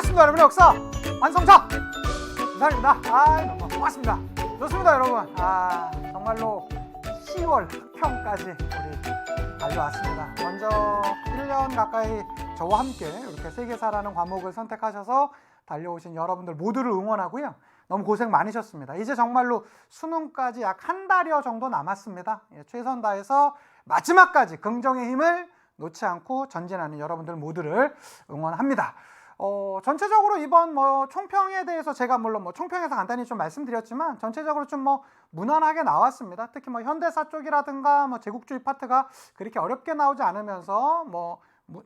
반갑습니다 여러분. 역사 완성자 유산입니다. 너무 반갑습니다. 좋습니다 여러분. 정말로 10월 학평까지 우리 달려왔습니다. 먼저 1년 가까이 저와 함께 이렇게 세계사라는 과목을 선택하셔서 달려오신 여러분들 모두를 응원하고요. 너무 고생 많으셨습니다. 이제 정말로 수능까지 약 한 달여 정도 남았습니다. 최선 다해서 마지막까지 긍정의 힘을 놓지 않고 전진하는 여러분들 모두를 응원합니다. 전체적으로 이번 총평에 대해서 제가 물론 총평에서 간단히 좀 말씀드렸지만 전체적으로 좀 무난하게 나왔습니다. 특히 현대사 쪽이라든가 제국주의 파트가 그렇게 어렵게 나오지 않으면서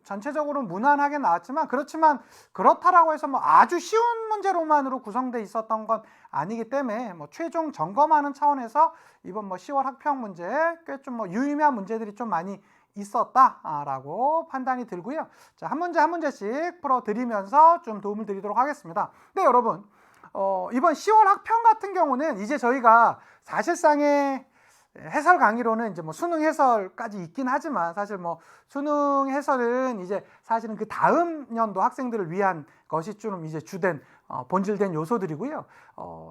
전체적으로 무난하게 나왔지만, 그렇지만 그렇다라고 해서 아주 쉬운 문제로만으로 구성되어 있었던 건 아니기 때문에 최종 점검하는 차원에서 이번 10월 학평 문제 꽤 좀 유의미한 문제들이 좀 많이 있었다라고 판단이 들고요. 자, 한 문제 한 문제씩 풀어드리면서 좀 도움을 드리도록 하겠습니다. 네, 여러분, 이번 10월 학평 같은 경우는 이제 저희가 사실상의 해설 강의로는 이제 수능 해설까지 있긴 하지만, 사실 수능 해설은 이제 사실은 그 다음 연도 학생들을 위한 것이 좀 이제 주된 본질된 요소들이고요.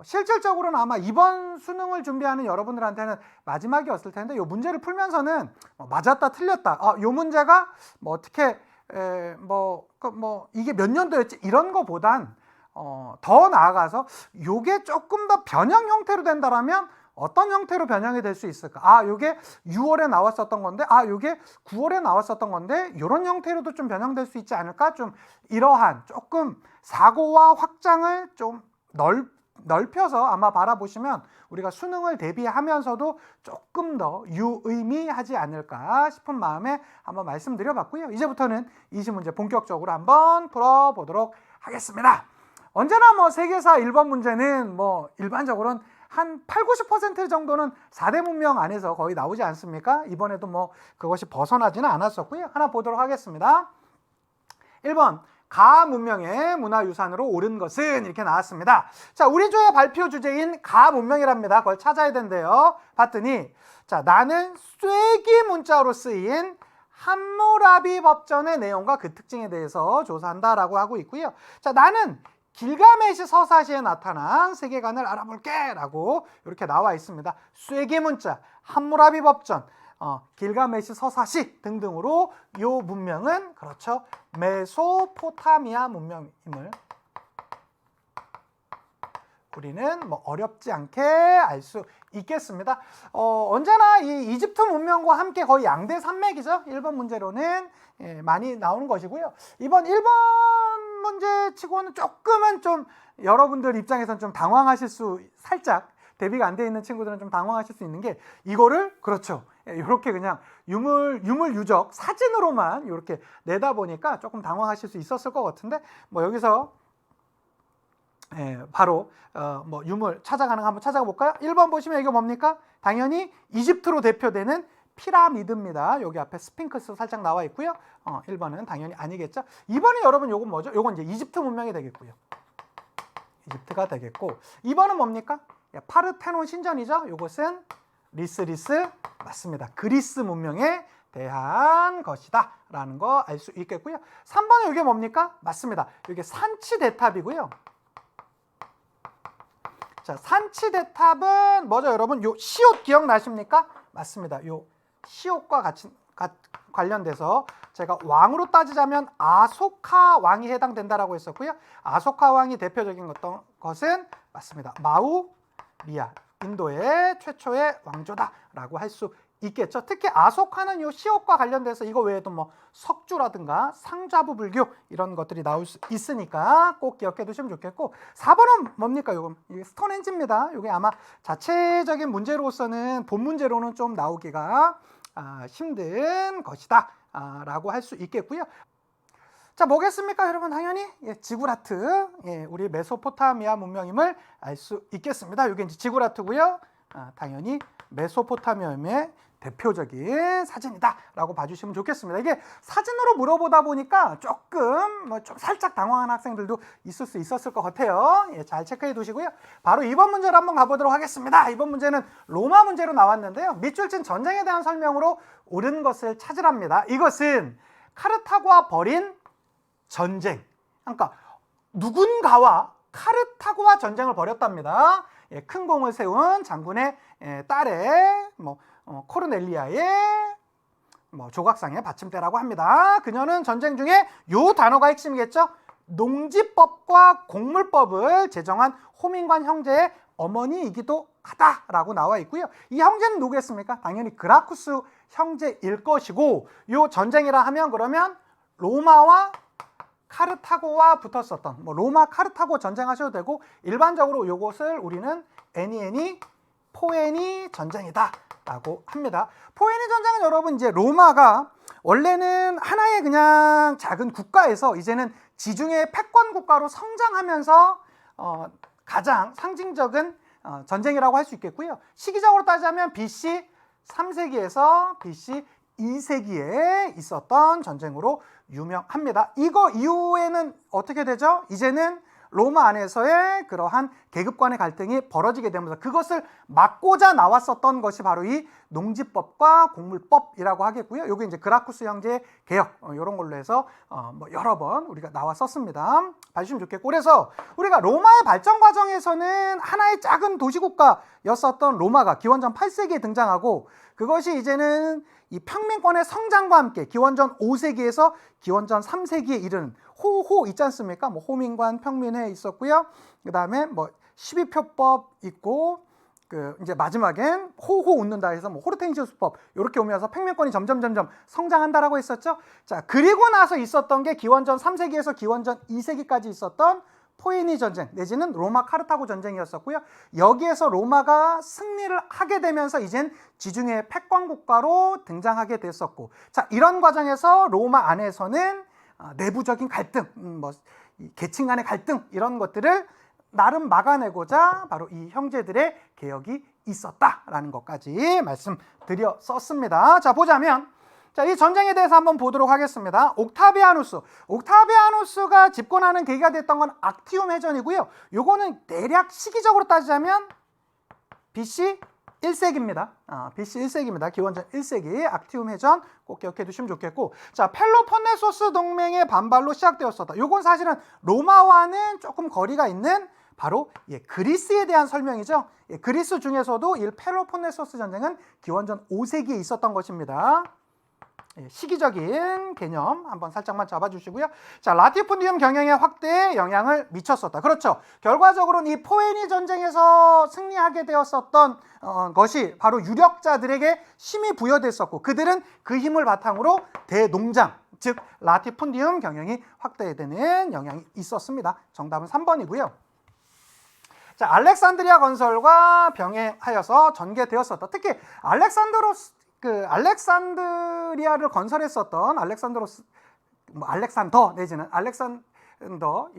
실질적으로는 아마 이번 수능을 준비하는 여러분들한테는 마지막이었을 텐데, 이 문제를 풀면서는 맞았다 틀렸다, 이 문제가 어떻게 이게 몇 년도였지 이런 거보단 더 나아가서 요게 조금 더 변형 형태로 된다라면 어떤 형태로 변형이 될 수 있을까? 요게 6월에 나왔었던 건데, 요게 9월에 나왔었던 건데, 이런 형태로도 좀 변형될 수 있지 않을까? 좀 이러한 조금 사고와 확장을 좀 넓혀서 아마 바라보시면 우리가 수능을 대비하면서도 조금 더 유의미하지 않을까 싶은 마음에 한번 말씀드려봤고요. 이제부터는 20문제 본격적으로 한번 풀어보도록 하겠습니다. 언제나 세계사 1번 문제는 일반적으로는 한 80~90% 정도는 4대 문명 안에서 거의 나오지 않습니까? 이번에도 그것이 벗어나지는 않았었고요. 하나 보도록 하겠습니다. 1번, 가 문명의 문화유산으로 오른 것은, 이렇게 나왔습니다. 자, 우리 조의 발표 주제인 가 문명이랍니다. 그걸 찾아야 된대요. 봤더니, 자, 나는 쐐기 문자로 쓰인 함무라비 법전의 내용과 그 특징에 대해서 조사한다라고 하고 있고요. 자, 나는 길가메시 서사시에 나타난 세계관을 알아볼게 라고 이렇게 나와 있습니다. 쐐기 문자, 함무라비 법전, 길가메시 서사시 등등으로 이 문명은 그렇죠, 메소포타미아 문명임을 우리는 어렵지 않게 알 수 있겠습니다. 언제나 이 이집트 문명과 함께 거의 양대 산맥이죠. 1번 문제로는 많이 나오는 것이고요. 이번 1번 문제 치고는 조금은 좀 여러분들 입장에서는 좀 당황하실 수, 살짝 대비가 안 돼 있는 친구들은 좀 당황하실 수 있는 게, 이거를 그렇죠, 이렇게 그냥 유물유적 사진으로만 이렇게 내다 보니까 조금 당황하실 수 있었을 것 같은데, 여기서 바로 유물 찾아가는 거 한번 찾아가 볼까요? 1번 보시면 이게 뭡니까? 당연히 이집트로 대표되는 피라미드입니다. 여기 앞에 스핑크스 살짝 나와 있고요. 1번은 당연히 아니겠죠. 2번은 여러분 요건 뭐죠? 요건 이제 이집트 문명이 되겠고요. 이집트가 되겠고, 2번은 뭡니까? 파르테논 신전이죠. 요것은 리스 맞습니다. 그리스 문명에 대한 것이다 라는 거 알 수 있겠고요. 3번은 이게 뭡니까? 맞습니다. 이게 산치대탑이고요. 자, 산치대탑은 뭐죠, 여러분? 요 시옷 기억나십니까? 맞습니다. 요 시옷과 같이 관련돼서 제가 왕으로 따지자면 아소카 왕이 해당된다라고 했었고요. 아소카 왕이 대표적인 것은 맞습니다. 마우리아, 인도의 최초의 왕조다라고 할 수 있겠죠. 특히 아소카는 요 시옷과 관련돼서 이거 외에도 석주라든가 상좌부 불교 이런 것들이 나올 수 있으니까 꼭 기억해 두시면 좋겠고, 4번은 뭡니까? 요거 이게 스톤헨지입니다. 이게 아마 자체적인 문제로서는 본 문제로는 좀 나오기가 힘든 것이다 라고 할 수 있겠고요. 자, 뭐겠습니까 여러분? 당연히 지구라트, 우리 메소포타미아 문명임을 알 수 있겠습니다. 이게 이제 지구라트고요. 당연히 메소포타미아의 대표적인 사진이다 라고 봐주시면 좋겠습니다. 이게 사진으로 물어보다 보니까 조금 좀 살짝 당황한 학생들도 있을 수 있었을 것 같아요. 잘 체크해 두시고요. 바로 2번 문제로 한번 가보도록 하겠습니다. 이번 문제는 로마 문제로 나왔는데요. 밑줄 친 전쟁에 대한 설명으로 옳은 것을 찾으랍니다. 이것은 카르타고와 벌인 전쟁, 그러니까 누군가와 카르타고와 전쟁을 벌였답니다. 예, 큰 공을 세운 장군의 딸의 코르넬리아의 조각상의 받침대라고 합니다. 그녀는 전쟁 중에 요 단어가 핵심이겠죠. 농지법과 곡물법을 제정한 호민관 형제의 어머니이기도 하다라고 나와 있고요. 이 형제는 누구겠습니까? 당연히 그라쿠스 형제일 것이고, 요 전쟁이라 하면 그러면 로마와 카르타고와 붙었었던 로마 카르타고 전쟁하셔도 되고, 일반적으로 요것을 우리는 애니애니 포에니 전쟁이다 라고 합니다. 포에니 전쟁은 여러분 이제 로마가 원래는 하나의 그냥 작은 국가에서 이제는 지중해 패권 국가로 성장하면서 가장 상징적인 전쟁이라고 할 수 있겠고요. 시기적으로 따지자면 BC 3세기에서 BC 2세기에 있었던 전쟁으로 유명합니다. 이거 이후에는 어떻게 되죠? 이제는 로마 안에서의 그러한 계급 간의 갈등이 벌어지게 되면서 그것을 막고자 나왔었던 것이 바로 이 농지법과 곡물법이라고 하겠고요. 요게 이제 그라쿠스 형제의 개혁 이런 걸로 해서 여러 번 우리가 나왔었습니다. 봐주시면 좋겠고, 그래서 우리가 로마의 발전 과정에서는 하나의 작은 도시국가였었던 로마가 기원전 8세기에 등장하고, 그것이 이제는 이 평민권의 성장과 함께 기원전 5세기에서 기원전 3세기에 이르는 호호 있지 않습니까? 호민관 평민회 있었고요. 그 다음에 12표법 있고, 이제 마지막엔 호호 웃는다 해서 호르텐시우스법 이렇게 오면서 평민권이 점점 성장한다라고 했었죠. 자, 그리고 나서 있었던 게 기원전 3세기에서 기원전 2세기까지 있었던 포에니 전쟁 내지는 로마 카르타고 전쟁이었었고요. 여기에서 로마가 승리를 하게 되면서 이젠 지중해 패권 국가로 등장하게 됐었고, 자, 이런 과정에서 로마 안에서는 내부적인 갈등, 계층 간의 갈등 이런 것들을 나름 막아내고자 바로 이 형제들의 개혁이 있었다라는 것까지 말씀드렸었습니다. 자, 보자면 이 전쟁에 대해서 한번 보도록 하겠습니다. 옥타비아누스가 집권하는 계기가 됐던 건 악티움 해전이고요. 요거는 대략 시기적으로 따지자면 BC 1세기입니다. BC 1세기입니다. 기원전 1세기 악티움 해전 꼭 기억해 두시면 좋겠고, 자, 펠로폰네소스 동맹의 반발로 시작되었었다. 요건 사실은 로마와는 조금 거리가 있는 바로 그리스에 대한 설명이죠. 그리스 중에서도 이 펠로폰네소스 전쟁은 기원전 5세기에 있었던 것입니다. 시기적인 개념 한번 살짝만 잡아주시고요. 자, 라티푼디움 경영의 확대에 영향을 미쳤었다. 그렇죠. 결과적으로는 이 포에니 전쟁에서 승리하게 되었었던 것이 바로 유력자들에게 힘이 부여됐었고, 그들은 그 힘을 바탕으로 대농장, 즉 라티푼디움 경영이 확대되는 영향이 있었습니다. 정답은 3번이고요. 자, 알렉산드리아 건설과 병행하여서 전개되었었다. 특히 알렉산드리아를 건설했었던 알렉산더 내지는 알렉산더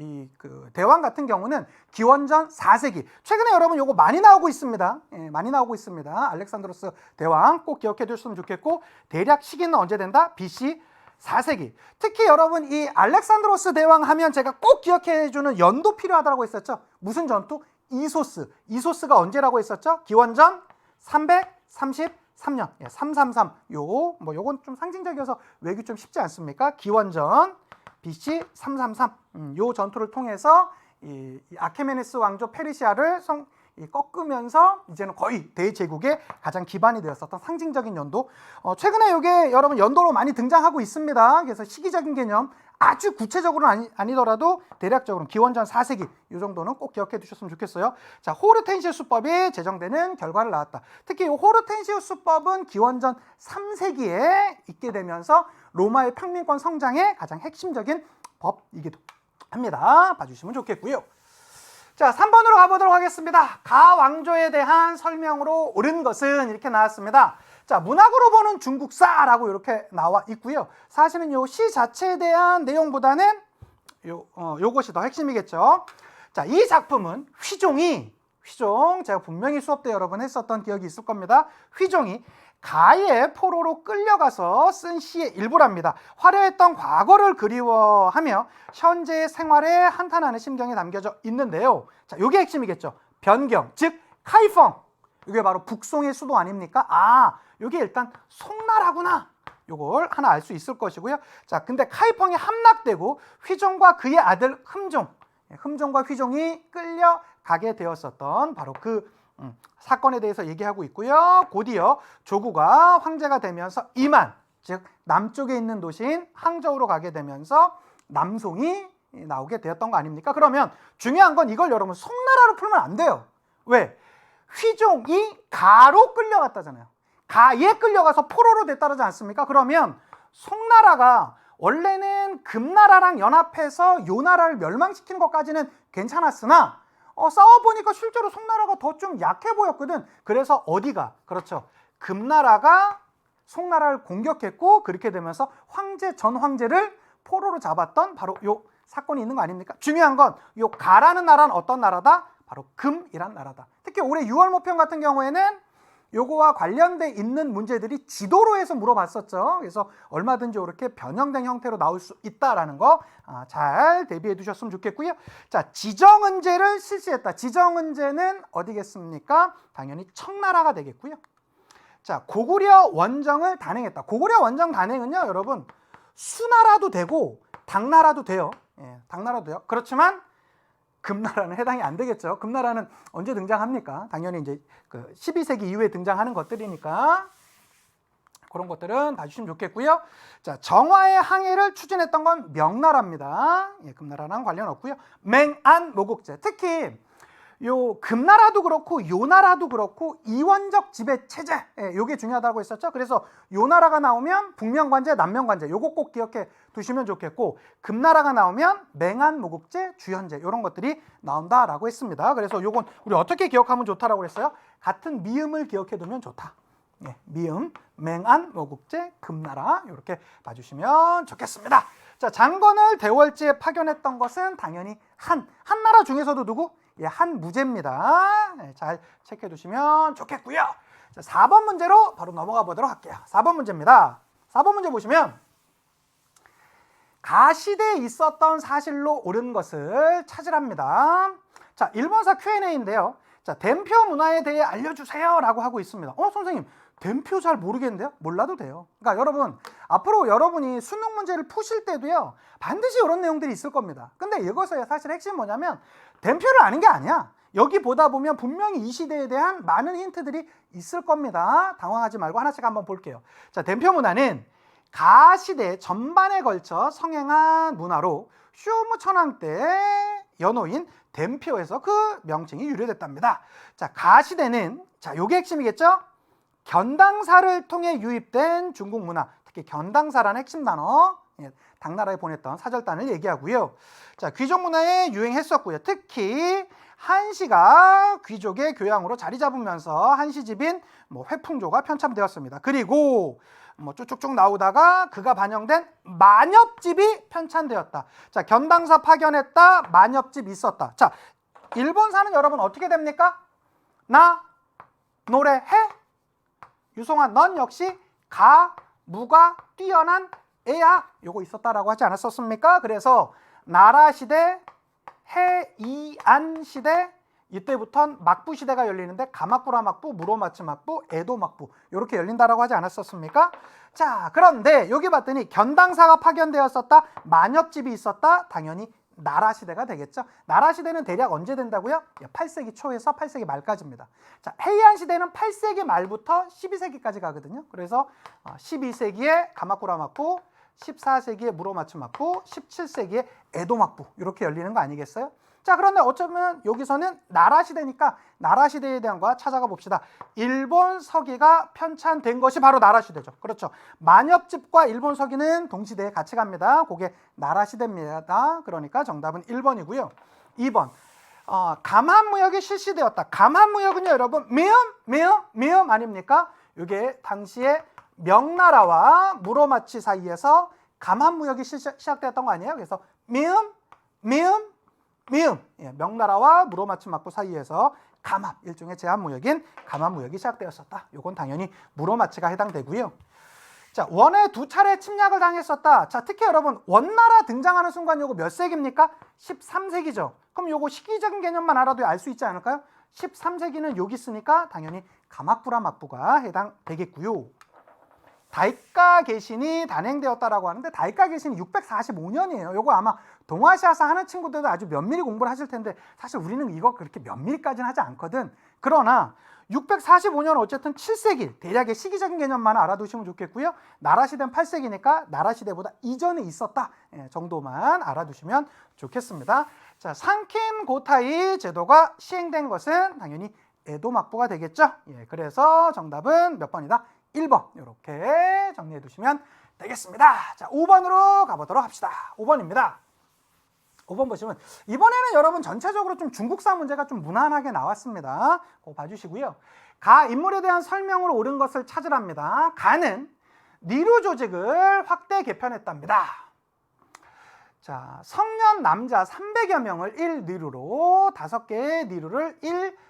대왕 같은 경우는 기원전 4세기. 최근에 여러분 요거 많이 나오고 있습니다. 많이 나오고 있습니다. 알렉산드로스 대왕 꼭 기억해 두셨으면 좋겠고, 대략 시기는 언제 된다? BC 4세기. 특히 여러분 이 알렉산드로스 대왕 하면 제가 꼭 기억해 주는 연도 필요하다고 했었죠. 무슨 전투? 이소스. 이소스가 언제라고 했었죠? 기원전 333년. 333. 요건 좀 상징적이어서 외우기 좀 쉽지 않습니까? 기원전 BC 333. 요 전투를 통해서 이 아케메네스 왕조 페르시아를 꺾으면서 이제는 거의 대제국의 가장 기반이 되었었던 상징적인 연도. 최근에 이게 여러분 연도로 많이 등장하고 있습니다. 그래서 시기적인 개념 아주 구체적으로는 아니더라도 대략적으로 기원전 4세기 이 정도는 꼭 기억해 두셨으면 좋겠어요. 자, 호르텐시우스법이 제정되는 결과를 낳았다. 특히 이 호르텐시우스법은 기원전 3세기에 있게 되면서 로마의 평민권 성장의 가장 핵심적인 법이기도 합니다. 봐주시면 좋겠고요. 자, 3번으로 가보도록 하겠습니다. 가 왕조에 대한 설명으로 옳은 것은 이렇게 나왔습니다. 자, 문학으로 보는 중국사라고 이렇게 나와 있고요. 사실은 요 시 자체에 대한 내용보다는 요것이 더 핵심이겠죠. 자, 이 작품은 휘종 제가 분명히 수업 때 여러 번 했었던 기억이 있을 겁니다. 휘종이 가의 포로로 끌려가서 쓴 시의 일부랍니다. 화려했던 과거를 그리워하며 현재의 생활에 한탄하는 심경이 담겨져 있는데요. 자, 요게 핵심이겠죠. 변경, 즉 카이펑. 이게 바로 북송의 수도 아닙니까? 요게 일단 송나라구나. 요걸 하나 알 수 있을 것이고요. 자, 근데 카이펑이 함락되고 휘종과 그의 아들 흠종, 흠종과 휘종이 끌려가게 되었었던 바로 그 사건에 대해서 얘기하고 있고요. 곧이어 조구가 황제가 되면서 이만, 즉 남쪽에 있는 도시인 항저우로 가게 되면서 남송이 나오게 되었던 거 아닙니까? 그러면 중요한 건 이걸 여러분 송나라로 풀면 안 돼요. 왜? 휘종이 가로 끌려갔다잖아요. 가에 끌려가서 포로로 됐다지 않습니까? 그러면 송나라가 원래는 금나라랑 연합해서 요 나라를 멸망시키는 것까지는 괜찮았으나 싸워보니까 실제로 송나라가 더 좀 약해 보였거든. 그래서 어디가? 그렇죠. 금나라가 송나라를 공격했고 그렇게 되면서 전 황제를 포로로 잡았던 바로 요 사건이 있는 거 아닙니까? 중요한 건 요 가라는 나라는 어떤 나라다? 바로 금이란 나라다. 특히 올해 6월 모평 같은 경우에는 요거와 관련돼 있는 문제들이 지도로 해서 물어봤었죠. 그래서 얼마든지 이렇게 변형된 형태로 나올 수 있다라는 거 잘 대비해 두셨으면 좋겠고요. 자, 지정은제를 실시했다. 지정은제는 어디겠습니까? 당연히 청나라가 되겠고요. 자, 고구려 원정을 단행했다. 고구려 원정 단행은요, 여러분 수나라도 되고 당나라도 돼요. 예, 당나라도 돼요. 그렇지만 금나라는 해당이 안 되겠죠. 금나라는 언제 등장합니까? 당연히 이제 그 12세기 이후에 등장하는 것들이니까 그런 것들은 봐주시면 좋겠고요. 자, 정화의 항해를 추진했던 건 명나라입니다. 예, 금나라랑 관련 없고요. 맹안 모국제, 특히 요 금나라도 그렇고 요 나라도 그렇고 이원적 지배 체제, 요게 중요하다고 했었죠. 그래서 요 나라가 나오면 북명관제, 남명관제, 요거 꼭 기억해 두시면 좋겠고, 금나라가 나오면 맹안 모국제, 주현제, 요런 것들이 나온다라고 했습니다. 그래서 요건 우리 어떻게 기억하면 좋다라고 그랬어요? 같은 미음을 기억해 두면 좋다. 예, 미음, 맹안 모국제, 금나라, 이렇게 봐주시면 좋겠습니다. 자, 장건을 대월지에 파견했던 것은 당연히 한나라 중에서도 누구? 예, 한무제입니다. 네, 잘 체크해 두시면 좋겠고요. 자, 4번 문제로 바로 넘어가 보도록 할게요. 4번 문제입니다. 4번 문제 보시면 가시대에 있었던 사실로 옳은 것을 찾으랍니다. 자, 일본사 Q&A인데요. 자, 댐표 문화에 대해 알려주세요 라고 하고 있습니다. 선생님, 댐표 잘 모르겠는데요? 몰라도 돼요. 그러니까 여러분, 앞으로 여러분이 수능 문제를 푸실 때도요, 반드시 이런 내용들이 있을 겁니다. 근데 이것의 사실 핵심이 뭐냐면 댐표를 아는 게 아니야. 여기 보다 보면 분명히 이 시대에 대한 많은 힌트들이 있을 겁니다. 당황하지 말고 하나씩 한번 볼게요. 자, 댐표 문화는 가시대 전반에 걸쳐 성행한 문화로 쇼무 천황 때 연호인 댐표에서 그 명칭이 유래됐답니다. 자, 가시대는, 자, 요게 핵심이겠죠? 견당사를 통해 유입된 중국 문화, 특히 견당사라는 핵심 단어, 당나라에 보냈던 사절단을 얘기하고요. 자, 귀족 문화에 유행했었고요. 특히 한시가 귀족의 교양으로 자리 잡으면서 한시집인 회풍조가 편찬되었습니다. 그리고 쭉쭉쭉 나오다가 그가 반영된 만엽집이 편찬되었다. 자, 견당사 파견했다, 만엽집 있었다. 자, 일본사는 여러분 어떻게 됩니까? 나 노래해? 유송아, 넌 역시 무가 뛰어난 애야. 요거 있었다라고 하지 않았었습니까? 그래서 나라 시대, 해이안 시대, 이때부터는 막부 시대가 열리는데 가마쿠라 막부, 무로마츠 막부, 에도 막부 이렇게 열린다라고 하지 않았었습니까? 자, 그런데 여기 봤더니 견당사가 파견되었었다, 만엽집이 있었다, 당연히 나라 시대가 되겠죠. 나라 시대는 대략 언제 된다고요? 8세기 초에서 8세기 말까지입니다. 자, 해이안 시대는 8세기 말부터 12세기까지 가거든요. 그래서 12세기에 가마쿠라 막부, 14세기에 무로마츠 막부, 17세기에 에도 막부 이렇게 열리는 거 아니겠어요? 자, 그런데 어쩌면 여기서는 나라 시대니까 나라 시대에 대한 거 찾아가 봅시다. 일본 서기가 편찬된 것이 바로 나라 시대죠. 그렇죠. 만엽집과 일본 서기는 동시대에 같이 갑니다. 그게 나라 시대입니다. 그러니까 정답은 1번이고요. 2번. 감한무역이 실시되었다. 감한무역은요, 여러분, 미음 아닙니까? 이게 당시에 명나라와 무로마치 사이에서 감한무역이 시작되었던 거 아니에요? 그래서 미음. 예, 명나라와 무로마치 막부 사이에서 감합, 일종의 제한무역인 감합무역이 시작되었었다. 이건 당연히 무로마치가 해당되고요. 자, 원에 2차례 침략을 당했었다. 자, 특히 여러분, 원나라 등장하는 순간 요거 몇 세기입니까? 13세기죠. 그럼 요거 시기적인 개념만 알아도 알 수 있지 않을까요? 13세기는 여기 있으니까 당연히 가마쿠라 막부가 해당되겠고요. 다이카 개신이 단행되었다라고 하는데 다이카 개신이 645년이에요. 요거 아마 동아시아사 하는 친구들도 아주 면밀히 공부를 하실 텐데 사실 우리는 이거 그렇게 면밀히까지는 하지 않거든. 그러나 645년 어쨌든 7세기 대략의 시기적인 개념만 알아두시면 좋겠고요. 나라시대는 8세기니까 나라시대보다 이전에 있었다 정도만 알아두시면 좋겠습니다. 자, 상킨 고타이 제도가 시행된 것은 당연히 에도 막부가 되겠죠. 그래서 정답은 몇 번이다? 1번 이렇게 정리해 두시면 되겠습니다. 자, 5번으로 가보도록 합시다. 5번입니다. 5번 보시면 이번에는 여러분 전체적으로 좀 중국사 문제가 좀 무난하게 나왔습니다. 그거 봐주시고요. 가 인물에 대한 설명으로 옳은 것을 찾으랍니다. 가는 니루 조직을 확대 개편했답니다. 자, 성년 남자 300여 명을 1니루로 5개의 니루를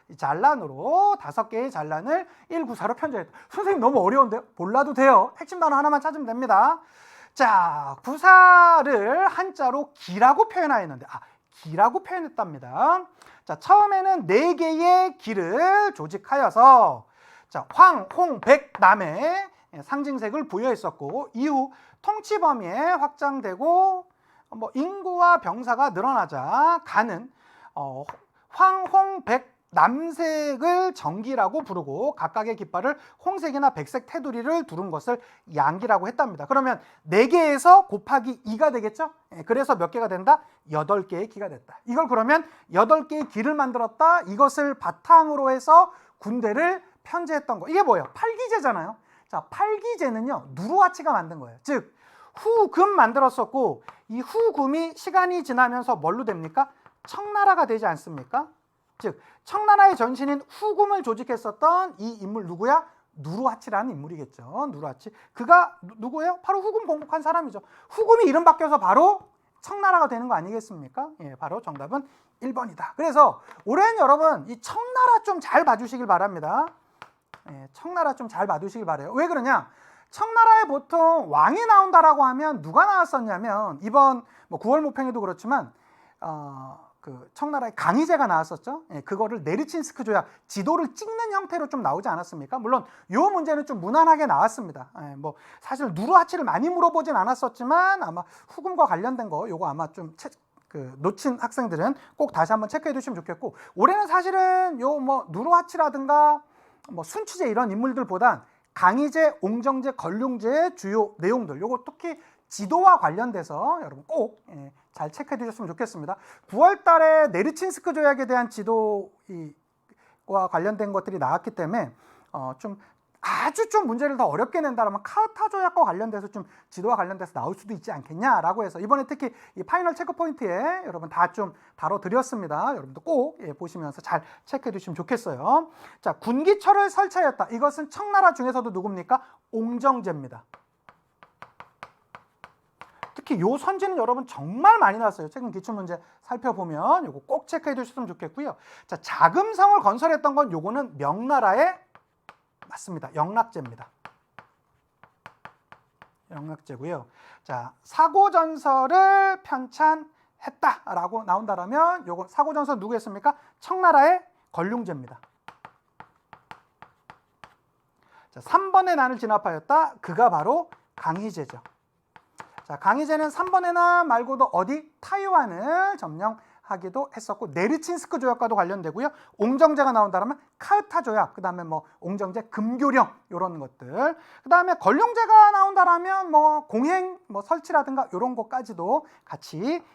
1잔란으로 5개의 잔란을 1구사로 편제했다. 선생님 너무 어려운데요? 몰라도 돼요. 핵심 단어 하나만 찾으면 됩니다. 자, 구사를 한자로 기라고 표현하였는데 기라고 표현했답니다. 자, 처음에는 4개의 기를 조직하여서 자, 황, 홍, 백, 남의 상징색을 부여했었고 이후 통치 범위에 확장되고 인구와 병사가 늘어나자 가는 황, 홍, 백, 남색을 정기라고 부르고 각각의 깃발을 홍색이나 백색 테두리를 두른 것을 양기라고 했답니다. 그러면 4개에서 곱하기 2가 되겠죠? 그래서 몇 개가 된다? 8개의 기가 됐다. 이걸 그러면 8개의 기를 만들었다. 이것을 바탕으로 해서 군대를 편제했던 거. 이게 뭐예요? 팔기제잖아요. 자, 팔기제는요. 누르하치가 만든 거예요. 즉 후금 만들었었고 이 후금이 시간이 지나면서 뭘로 됩니까? 청나라가 되지 않습니까? 즉 청나라의 전신인 후금을 조직했었던 이 인물 누구야? 누르하치라는 인물이겠죠. 누르하치. 그가 누구예요? 바로 후금 공복한 사람이죠. 후금이 이름 바뀌어서 바로 청나라가 되는 거 아니겠습니까? 바로 정답은 1번이다. 그래서 올해는 여러분 이 청나라 좀 잘 봐주시길 바랍니다. 청나라 좀 잘 봐두시길 바래요. 왜 그러냐? 청나라에 보통 왕이 나온다라고 하면 누가 나왔었냐면 이번 9월 모평에도 그렇지만 그 청나라의 강희제가 나왔었죠. 그거를 네르친스크 조약 지도를 찍는 형태로 좀 나오지 않았습니까? 물론 이 문제는 좀 무난하게 나왔습니다. 사실 누르하치를 많이 물어보진 않았었지만 아마 후금과 관련된 거 요거 아마 좀 놓친 학생들은 꼭 다시 한번 체크해 두시면 좋겠고 올해는 사실은 요 누르하치라든가 순치제 이런 인물들보단 강희제, 옹정제, 걸륭제의 주요 내용들 요거 특히 지도와 관련돼서 여러분 꼭 잘 체크해 두셨으면 좋겠습니다. 9월 달에 네르친스크 조약에 대한 지도와 관련된 것들이 나왔기 때문에 좀 아주 좀 문제를 더 어렵게 낸다면 카르타 조약과 관련돼서 좀 지도와 관련돼서 나올 수도 있지 않겠냐라고 해서 이번에 특히 이 파이널 체크 포인트에 여러분 다 좀 다뤄드렸습니다. 여러분도 꼭 보시면서 잘 체크해 두시면 좋겠어요. 자, 군기처를 설치하였다. 이것은 청나라 중에서도 누굽니까? 옹정제입니다. 특히 요 선지는 여러분 정말 많이 나왔어요. 최근 기출문제 살펴보면 요거 꼭 체크해 두셨으면 좋겠고요. 자, 자금성을 건설했던 건 요거는 명나라의 맞습니다. 영락제입니다. 영락제고요. 자, 사고전설을 편찬했다라고 나온다라면 요거 사고전설 누구였습니까? 청나라의 걸륭제입니다. 자, 3번의 난을 진압하였다. 그가 바로 강희제죠. 자, 강희제는 3번의 난 말고도 어디? 타이완을 점령하기도 했었고 네르친스크 조약과도 관련되고요. 옹정제가 나온다면 카르타 조약, 그 다음에 옹정제 금교령 이런 것들, 그 다음에 걸륭제가 나온다면 공행 설치라든가 이런 것까지도 같이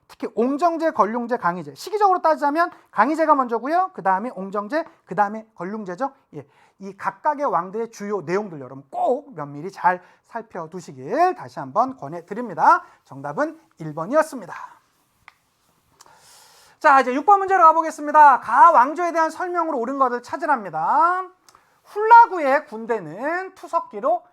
특히 옹정제, 걸륭제, 강희제 시기적으로 따지자면 강희제가 먼저고요. 그 다음에 옹정제, 그 다음에 걸륭제죠. 이 각각의 왕들의 주요 내용들 여러분 꼭 면밀히 잘 살펴두시길 다시 한번 권해드립니다. 정답은 1번이었습니다. 자, 이제 6번 문제로 가보겠습니다. 가 왕조에 대한 설명으로 옳은 것을 찾으랍니다. 훌라구의 군대는 투석기로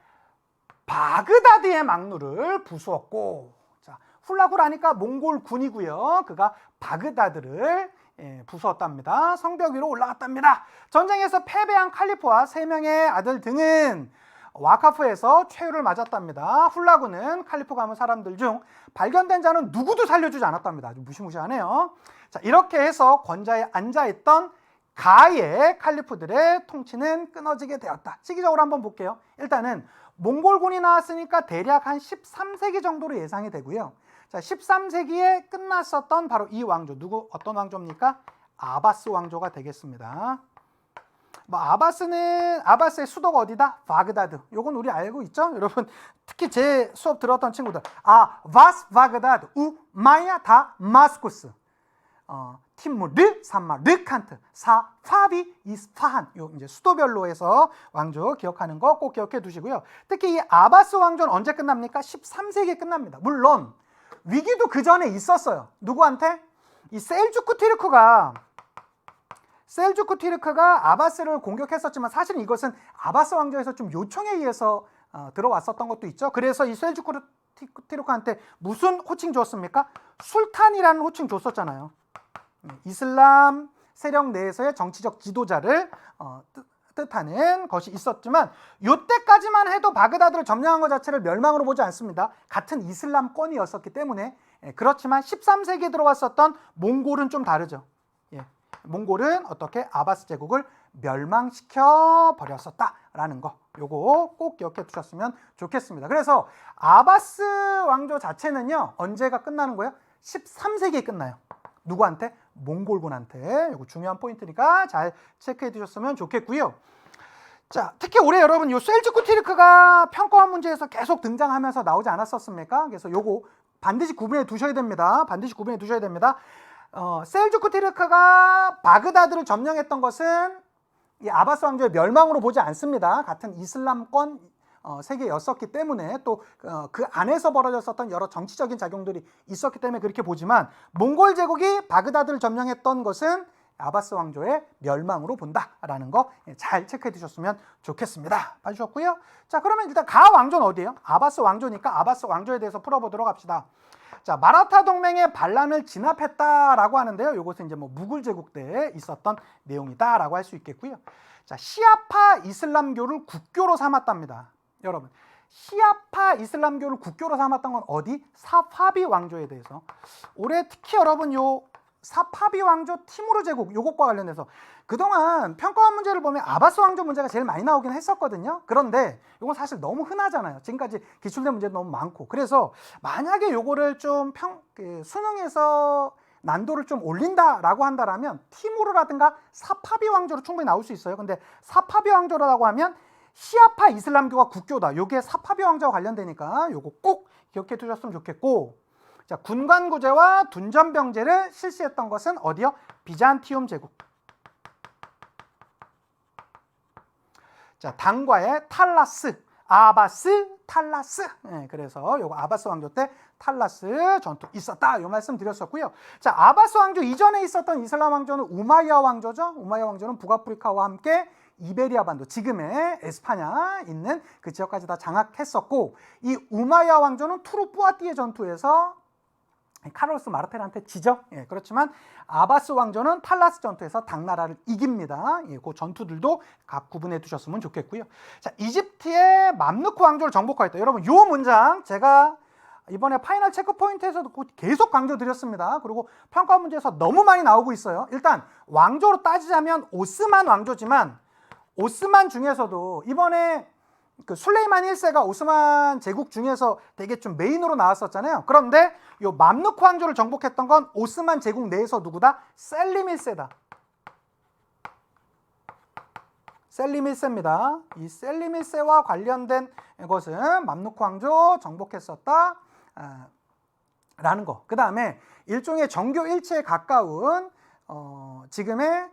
바그다드의 망루를 부수었고, 자, 훌라구라니까 몽골 군이고요. 그가 바그다드를 부수었답니다. 성벽 위로 올라갔답니다. 전쟁에서 패배한 칼리프와 3명의 아들 등은 와카프에서 최후를 맞았답니다. 훌라구는 칼리프 가문 사람들 중 발견된 자는 누구도 살려주지 않았답니다. 아주 무시무시하네요. 자, 이렇게 해서 권좌에 앉아있던 가의 칼리프들의 통치는 끊어지게 되었다. 시기적으로 한번 볼게요. 일단은 몽골군이 나왔으니까 대략 한 13세기 정도로 예상이 되고요. 자, 13세기에 끝났었던 바로 이 왕조, 어떤 왕조입니까? 아바스 왕조가 되겠습니다. 아바스의 수도가 어디다? 바그다드. 요건 우리 알고 있죠? 여러분, 특히 제 수업 들었던 친구들. 바스 바그다드, 마야 다 마스쿠스. 티무르, 산마, 르칸트, 사, 파비, 이스파한. 요 이제 수도별로 해서 왕조 기억하는 거 꼭 기억해 두시고요. 특히 이 아바스 왕조는 언제 끝납니까? 13세기에 끝납니다. 물론 위기도 그 전에 있었어요. 누구한테? 이 셀주크 튀르크가 아바스를 공격했었지만 사실은 이것은 아바스 왕조에서 좀 요청에 의해서 들어왔었던 것도 있죠. 그래서 이 셀주크 튀르크한테 무슨 호칭 줬습니까? 술탄이라는 호칭 줬었잖아요. 이슬람 세력 내에서의 정치적 지도자를 뜻하는 것이 있었지만 이때까지만 해도 바그다드를 점령한 것 자체를 멸망으로 보지 않습니다. 같은 이슬람권이었었기 때문에. 그렇지만 13세기에 들어왔었던 몽골은 좀 다르죠. 몽골은 어떻게 아바스 제국을 멸망시켜 버렸었다라는 거, 요거 꼭 기억해 두셨으면 좋겠습니다. 그래서 아바스 왕조 자체는요, 언제가 끝나는 거예요? 13세기에 끝나요. 누구한테? 몽골군한테. 이거 중요한 포인트니까 잘 체크해 두셨으면 좋겠고요. 자, 특히 올해 여러분 요 셀주크 튀르크가 평가원 문제에서 계속 등장하면서 나오지 않았었습니까? 그래서 요거 반드시 구분해 두셔야 됩니다. 셀주크 튀르크가 바그다드를 점령했던 것은 이 아바스 왕조의 멸망으로 보지 않습니다. 같은 이슬람권 세계였었기 때문에 또 그 안에서 벌어졌었던 여러 정치적인 작용들이 있었기 때문에 그렇게 보지만 몽골 제국이 바그다드를 점령했던 것은 아바스 왕조의 멸망으로 본다라는 거 잘 체크해 두셨으면 좋겠습니다. 봐주셨고요. 자, 그러면 일단 가 왕조는 어디예요? 아바스 왕조니까 아바스 왕조에 대해서 풀어보도록 합시다. 자, 마라타 동맹의 반란을 진압했다라고 하는데요. 이것은 이제 무굴 제국 때에 있었던 내용이다라고 할 수 있겠고요. 자, 시아파 이슬람교를 국교로 삼았답니다. 여러분, 시아파 이슬람교를 국교로 삼았던 건 어디? 사파비 왕조에 대해서. 올해 특히 여러분 요 사파비 왕조 티무르 제국 요것과 관련해서 그동안 평가원 문제를 보면 아바스 왕조 문제가 제일 많이 나오긴 했었거든요. 그런데 이건 사실 너무 흔하잖아요. 지금까지 기출된 문제도 너무 많고. 그래서 만약에 요거를 좀 수능에서 난도를 좀 올린다라고 한다라면 티무르라든가 사파비 왕조로 충분히 나올 수 있어요. 근데 사파비 왕조라고 하면 시아파 이슬람교가 국교다. 요게 사파비 왕조와 관련되니까 요거 꼭 기억해 두셨으면 좋겠고, 자, 군관구제와 둔전병제를 실시했던 것은 어디요? 비잔티움 제국. 자, 당과의 탈라스, 아바스, 탈라스. 그래서 요거 아바스 왕조 때 탈라스 전투 있었다. 요 말씀 드렸었고요. 자, 아바스 왕조 이전에 있었던 이슬람 왕조는 우마이야 왕조죠. 우마이야 왕조는 북아프리카와 함께 이베리아 반도, 지금의 에스파냐 있는 그 지역까지 다 장악했었고, 이 우마이야 왕조는 투르푸아티의 전투에서 카를로스 마르텔한테 지죠. 그렇지만 아바스 왕조는 탈라스 전투에서 당나라를 이깁니다. 그 전투들도 각 구분해 두셨으면 좋겠고요. 자, 이집트의 맘루크 왕조를 정복하였다. 여러분, 요 문장 제가 이번에 파이널 체크 포인트에서도 계속 강조드렸습니다. 그리고 평가 문제에서 너무 많이 나오고 있어요. 일단 왕조로 따지자면 오스만 왕조지만 오스만 중에서도 이번에 그 술레이만 1세가 오스만 제국 중에서 되게 좀 메인으로 나왔었잖아요. 그런데 요 맘루크 왕조를 정복했던 건 오스만 제국 내에서 누구다? 셀림 1세다. 셀림 1세입니다. 이 셀림 1세와 관련된 것은 맘루크 왕조 정복했었다 라는 거. 그 다음에 일종의 정교 일체에 가까운 지금의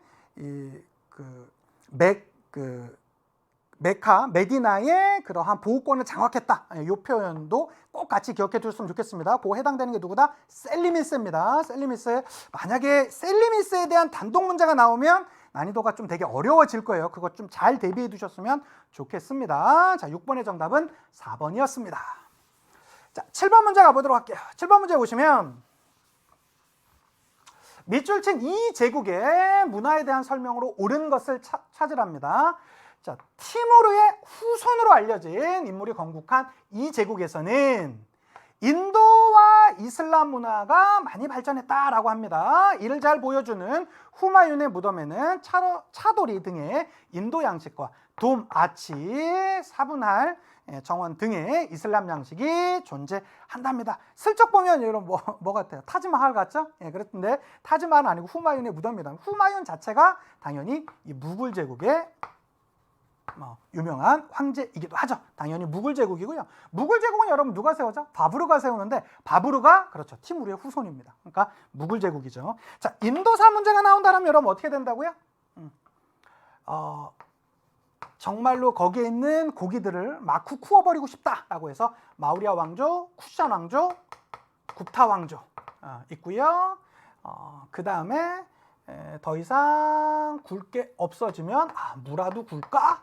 메카, 메디나의 그러한 보호권을 장악했다. 이 표현도 꼭 같이 기억해 주셨으면 좋겠습니다. 그 해당되는 게 누구다? 셀림 1세입니다. 셀림 1세. 만약에 셀림 1세에 대한 단독 문제가 나오면 난이도가 좀 되게 어려워질 거예요. 그거 좀 잘 대비해 두셨으면 좋겠습니다. 자, 6번의 정답은 4번이었습니다. 자, 7번 문제 가보도록 할게요. 7번 문제 보시면 밑줄 친 이 제국의 문화에 대한 설명으로 옳은 것을 찾으랍니다. 자, 티무르의 후손으로 알려진 인물이 건국한 이 제국에서는 인도와 이슬람 문화가 많이 발전했다라고 합니다. 이를 잘 보여주는 후마윤의 무덤에는 차돌이 등의 인도 양식과 돔, 아치, 사분할, 정원 등의 이슬람 양식이 존재한답니다. 슬쩍 보면 여러분 뭐 같아요? 타지마할 같죠? 예, 그렇던데 타지마할은 아니고 후마윤의 무덤입니다. 후마윤 자체가 당연히 이 무굴 제국의 유명한 황제이기도 하죠. 당연히 무굴 제국이고요. 무굴 제국은 여러분 누가 세우죠? 바브르가 세우는데 바브르가 그렇죠. 티무르의 후손입니다. 그러니까 무굴 제국이죠. 자, 인도사 문제가 나온다면 여러분 어떻게 된다고요? 정말로 거기에 있는 고기들을 마쿠 쿠어버리고 싶다라고 해서 마우리아 왕조, 쿠샨 왕조, 굽타 왕조 있고요. 그 다음에 더 이상 굴 게 없어지면 무라도 굴까?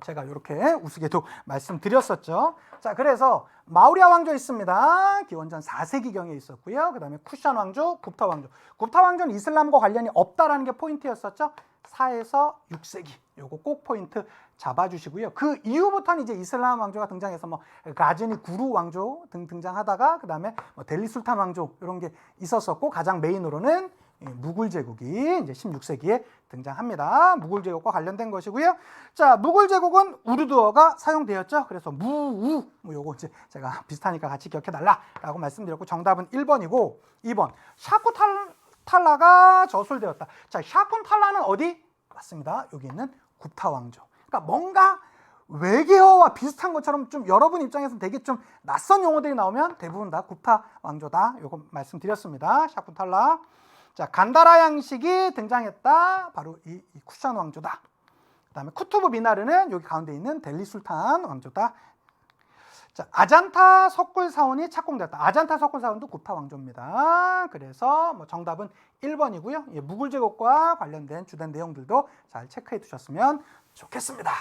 제가 이렇게 우스개도 말씀드렸었죠. 자, 그래서 마우리아 왕조 있습니다. 기원전 4세기경에 있었고요. 그 다음에 쿠샨 왕조, 굽타 왕조. 굽타 왕조는 이슬람과 관련이 없다라는 게 포인트였었죠. 4에서 6세기. 요거 꼭 포인트 잡아주시고요. 그 이후부터는 이제 이슬람 왕조가 등장해서 가즈니 구루 왕조 등 등장하다가 그 다음에 델리 술탄 왕조 이런 게 있었었고 가장 메인으로는 무굴 제국이 이제 16세기에 등장합니다. 무굴 제국과 관련된 것이고요. 자, 무굴 제국은 우르두어가 사용되었죠. 그래서 무우 요거 이제 제가 비슷하니까 같이 기억해 달라라고 말씀드렸고 정답은 1번이고 2번 샤쿤탈라가 저술되었다. 자, 샤쿤탈라는 어디? 맞습니다. 여기 있는 굽타 왕조. 그러니까 뭔가 외계어와 비슷한 것처럼 좀 여러분 입장에서 되게 좀 낯선 용어들이 나오면 대부분 다 굽타 왕조다. 요거 말씀드렸습니다. 샤쿤탈라. 자, 간다라 양식이 등장했다. 바로 이 쿠샨 왕조다. 그 다음에 쿠투브 미나르는 여기 가운데 있는 델리 술탄 왕조다. 자, 아잔타 석굴 사원이 착공되었다. 아잔타 석굴 사원도 굽타 왕조입니다. 그래서 정답은 1번이고요. 예, 무굴 제국과 관련된 주된 내용들도 잘 체크해 두셨으면 좋겠습니다.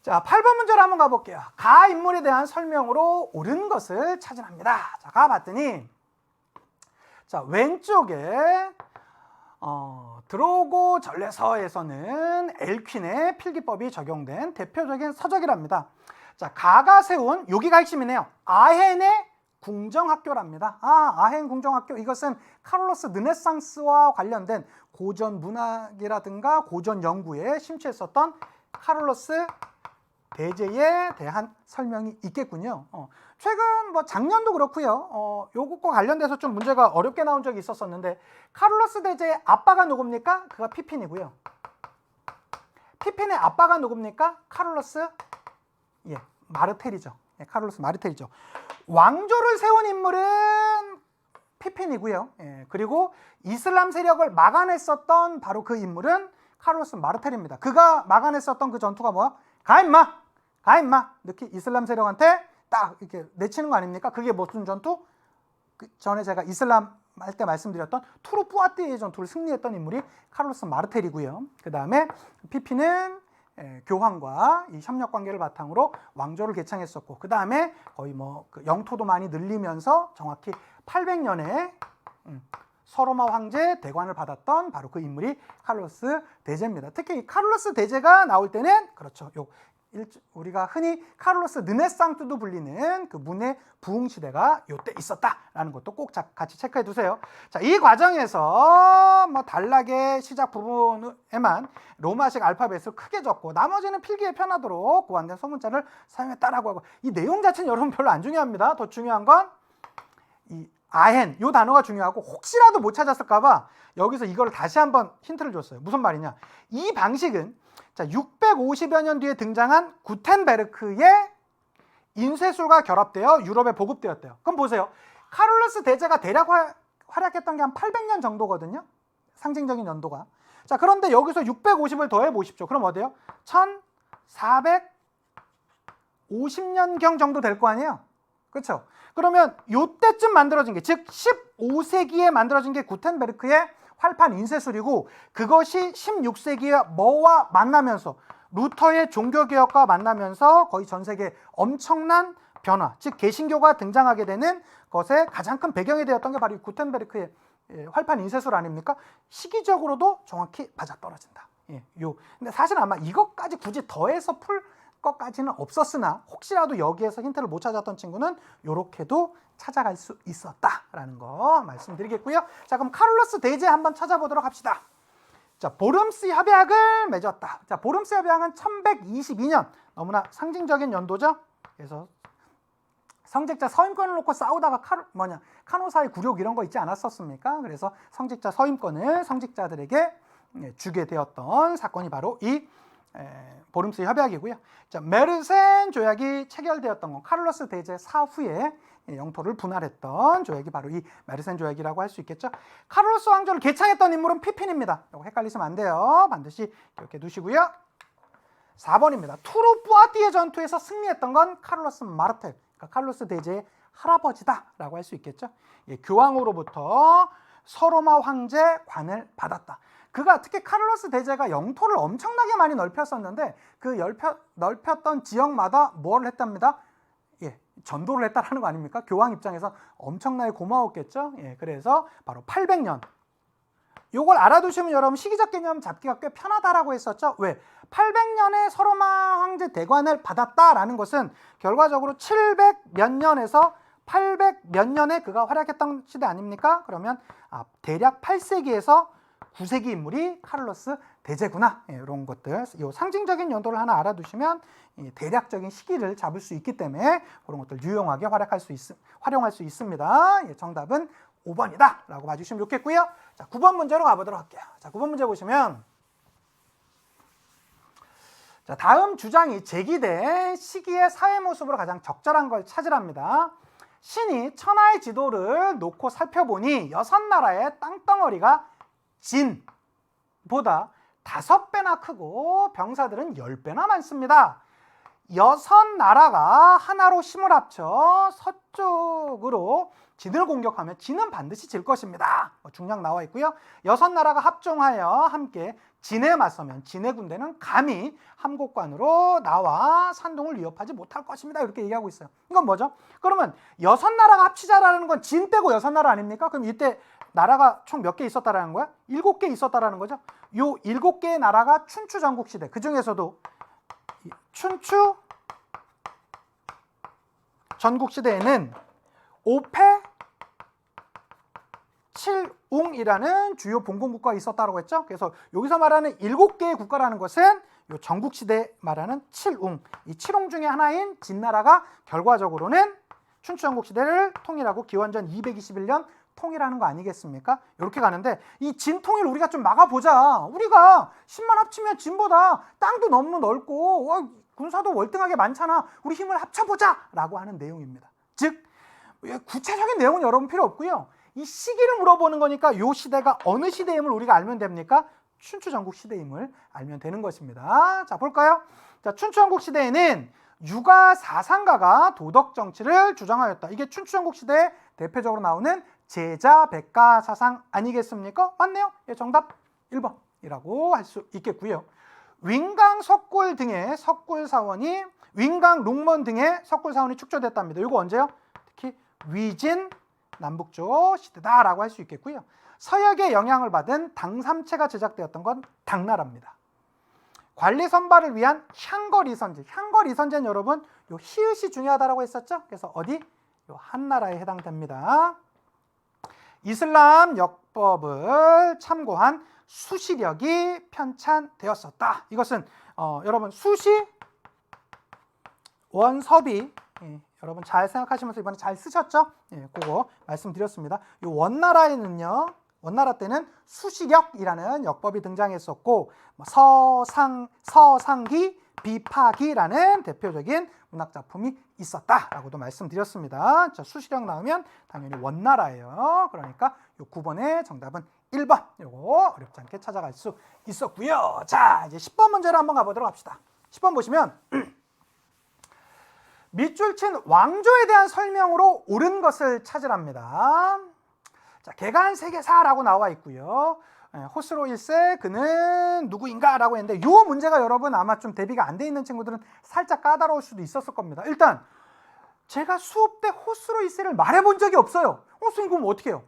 자, 8번 문제로 한번 가볼게요. 가 인물에 대한 설명으로 옳은 것을 찾으랍니다. 자, 가봤더니 자, 왼쪽에 드로고 전래서에서는 엘퀸의 필기법이 적용된 대표적인 서적이랍니다. 자, 가가 세운 여기가 핵심이네요. 아헨의 궁정학교랍니다. 아헨 궁정학교, 이것은 카를로스 르네상스와 관련된 고전 문학이라든가 고전 연구에 심취했었던 카를로스 대제에 대한 설명이 있겠군요. 최근 작년도 그렇고요. 요것과 관련돼서 좀 문제가 어렵게 나온 적이 있었었는데 카를로스 대제의 아빠가 누굽니까? 그가 피핀이고요. 피핀의 아빠가 누굽니까? 카를로스 마르텔이죠. 카를로스 마르텔이죠. 왕조를 세운 인물은 피핀이고요. 그리고 이슬람 세력을 막아냈었던 바로 그 인물은 카를로스 마르텔입니다. 그가 막아냈었던 그 전투가 뭐야? 가 임마 이렇게 이슬람 세력한테 딱 이렇게 내치는 거 아닙니까? 그게 무슨 전투? 전에 제가 이슬람 할 때 말씀드렸던 투르푸아티의 전투를 승리했던 인물이 카를로스 마르텔이고요. 그 다음에 피피는 교황과 이 협력 관계를 바탕으로 왕조를 개창했었고, 그 다음에 거의 그 영토도 많이 늘리면서 정확히 800년에 서로마 황제 대관을 받았던 바로 그 인물이 카를로스 대제입니다. 특히 이 카를로스 대제가 나올 때는 그렇죠. 우리가 흔히 카를로스 르네상스도 불리는 그 문의 부흥 시대가 이때 있었다라는 것도 꼭 같이 체크해 두세요. 자, 이 과정에서 단락의 시작 부분에만 로마식 알파벳을 크게 적고 나머지는 필기에 편하도록 고안된 소문자를 사용했다라고 하고, 이 내용 자체는 여러분 별로 안 중요합니다. 더 중요한 건 이 아헨, 이 단어가 중요하고 혹시라도 못 찾았을까봐 여기서 이걸 다시 한번 힌트를 줬어요. 무슨 말이냐? 이 방식은 자, 650여 년 뒤에 등장한 구텐베르크의 인쇄술과 결합되어 유럽에 보급되었대요. 그럼 보세요. 카를로스 대제가 대략 활약했던 게 한 800년 정도거든요. 상징적인 연도가. 자, 그런데 여기서 650을 더해 보십시오. 그럼 어디요? 1450년경 정도 될 거 아니에요? 그렇죠? 그러면 요때쯤 만들어진 게, 즉 15세기에 만들어진 게 구텐베르크의 활판 인쇄술이고, 그것이 16세기에 뭐와 만나면서 루터의 종교개혁과 만나면서 거의 전 세계에 엄청난 변화, 즉 개신교가 등장하게 되는 것의 가장 큰 배경이 되었던 게 바로 이 구텐베르크의 활판 인쇄술 아닙니까? 시기적으로도 정확히 맞아떨어진다. 근데 사실 아마 이것까지 굳이 더해서 풀 것까지는 없었으나 혹시라도 여기에서 힌트를 못 찾았던 친구는 이렇게도 찾아갈 수 있었다라는 거 말씀드리겠고요. 자, 그럼 카를로스 대제 한번 찾아보도록 합시다. 자, 보름스 협약을 맺었다. 자, 보름스 협약은 1122년, 너무나 상징적인 연도죠. 그래서 성직자 서임권을 놓고 싸우다가 카노사의 굴욕 이런 거 있지 않았었습니까? 그래서 성직자 서임권을 성직자들에게 주게 되었던 사건이 바로 이 보름스 협약이고요. 자, 메르센 조약이 체결되었던 건 카를로스 대제 사후에 영토를 분할했던 조약이 바로 이 메르센 조약이라고 할 수 있겠죠. 카를로스 왕조를 개창했던 인물은 피핀입니다. 이거 헷갈리시면 안 돼요. 반드시 이렇게 두시고요. 4번입니다. 투르푸아티의 전투에서 승리했던 건 카를로스 마르텔, 그러니까 카를로스 대제의 할아버지다라고 할 수 있겠죠. 예, 교황으로부터 서로마 황제 관을 받았다. 그가 특히 카를로스 대제가 영토를 엄청나게 많이 넓혔었는데 그 넓혔던 지역마다 뭘 했답니다. 예, 전도를 했다라는 거 아닙니까? 교황 입장에서 엄청나게 고마웠겠죠. 예, 그래서 바로 800년. 요걸 알아두시면 여러분 시기적 개념 잡기가 꽤 편하다라고 했었죠. 왜? 800년에 서로마 황제 대관을 받았다라는 것은 결과적으로 700 몇 년에서 800 몇 년에 그가 활약했던 시대 아닙니까? 그러면 대략 8세기에서 9세기 인물이 카를로스 대제구나. 예, 이런 것들, 이 상징적인 연도를 하나 알아두시면 대략적인 시기를 잡을 수 있기 때문에 그런 것들 유용하게 활용할 수 있습니다. 예, 정답은 5번이다 라고 봐주시면 좋겠고요. 자, 9번 문제로 가보도록 할게요. 자, 9번 문제 보시면, 자, 다음 주장이 제기된 시기의 사회 모습으로 가장 적절한 걸 찾으랍니다. 신이 천하의 지도를 놓고 살펴보니 6나라의 땅덩어리가 진보다 5배나 크고 병사들은 10배나 많습니다. 6나라가 하나로 힘을 합쳐 서쪽으로 진을 공격하면 진은 반드시 질 것입니다. 중량 나와 있고요. 6나라가 합종하여 함께 진에 맞서면 진의 군대는 감히 함곡관으로 나와 산동을 위협하지 못할 것입니다. 이렇게 얘기하고 있어요. 이건 뭐죠? 그러면 6나라가 합치자라는 건 진 빼고 6나라 아닙니까? 그럼 이때 나라가 총 몇 개 있었다라는 거야? 7개 있었다라는 거죠. 요 7개의 나라가 춘추 전국시대, 그 중에서도 춘추 전국시대에는 5패 7웅이라는 주요 봉건국가가 있었다고 했죠. 그래서 여기서 말하는 7개의 국가라는 것은 요 전국시대 말하는 7웅, 이 7웅 중에 하나인 진나라가 결과적으로는 춘추 전국시대를 통일하고 기원전 221년 통일하는 거 아니겠습니까? 이렇게 가는데 이 진 통일 우리가 좀 막아보자. 우리가 10만 합치면 진보다 땅도 너무 넓고 군사도 월등하게 많잖아. 우리 힘을 합쳐보자 라고 하는 내용입니다. 즉 구체적인 내용은 여러분 필요 없고요. 이 시기를 물어보는 거니까 이 시대가 어느 시대임을 우리가 알면 됩니까? 춘추 전국 시대임을 알면 되는 것입니다. 자, 볼까요? 자, 춘추 전국 시대에는 유가 사상가가 도덕 정치를 주장하였다. 이게 춘추 전국 시대에 대표적으로 나오는 제자 백가 사상 아니겠습니까? 맞네요. 예, 정답 1번이라고 할 수 있겠고요. 윈강 석굴 등의 석굴사원이 윈강 롱먼 등의 석굴사원이 축조됐답니다. 이거 언제요? 특히 위진 남북조 시대다라고 할 수 있겠고요. 서역의 영향을 받은 당삼체가 제작되었던 건 당나라입니다. 관리 선발을 위한 향거리선제. 향거리선제는 여러분 요 히읗이 중요하다라고 했었죠. 그래서 어디? 요 한나라에 해당됩니다. 이슬람 역법을 참고한 수시력이 편찬되었었다. 이것은 여러분 수시 원섭이 여러분 잘 생각하시면서 이번에 잘 쓰셨죠? 예, 그거 말씀드렸습니다. 이 원나라에는요, 원나라 때는 수시력이라는 역법이 등장했었고 서상기, 비파기라는 대표적인 문학 작품이 있었다라고도 말씀드렸습니다. 자, 수시력 나오면 당연히 원나라예요. 그러니까 요 9번의 정답은 1번. 요거 어렵지 않게 찾아갈 수 있었고요. 자, 이제 10번 문제로 한번 가보도록 합시다. 10번 보시면 밑줄 친 왕조에 대한 설명으로 옳은 것을 찾으랍니다. 자, 개간 세계사라고 나와 있고요. 호스로 1세 그는 누구인가 라고 했는데 이 문제가 여러분 아마 좀 대비가 안 돼 있는 친구들은 살짝 까다로울 수도 있었을 겁니다. 일단 제가 수업 때 호스로 1세를 말해본 적이 없어요. 선생님 그럼 어떻게 해요?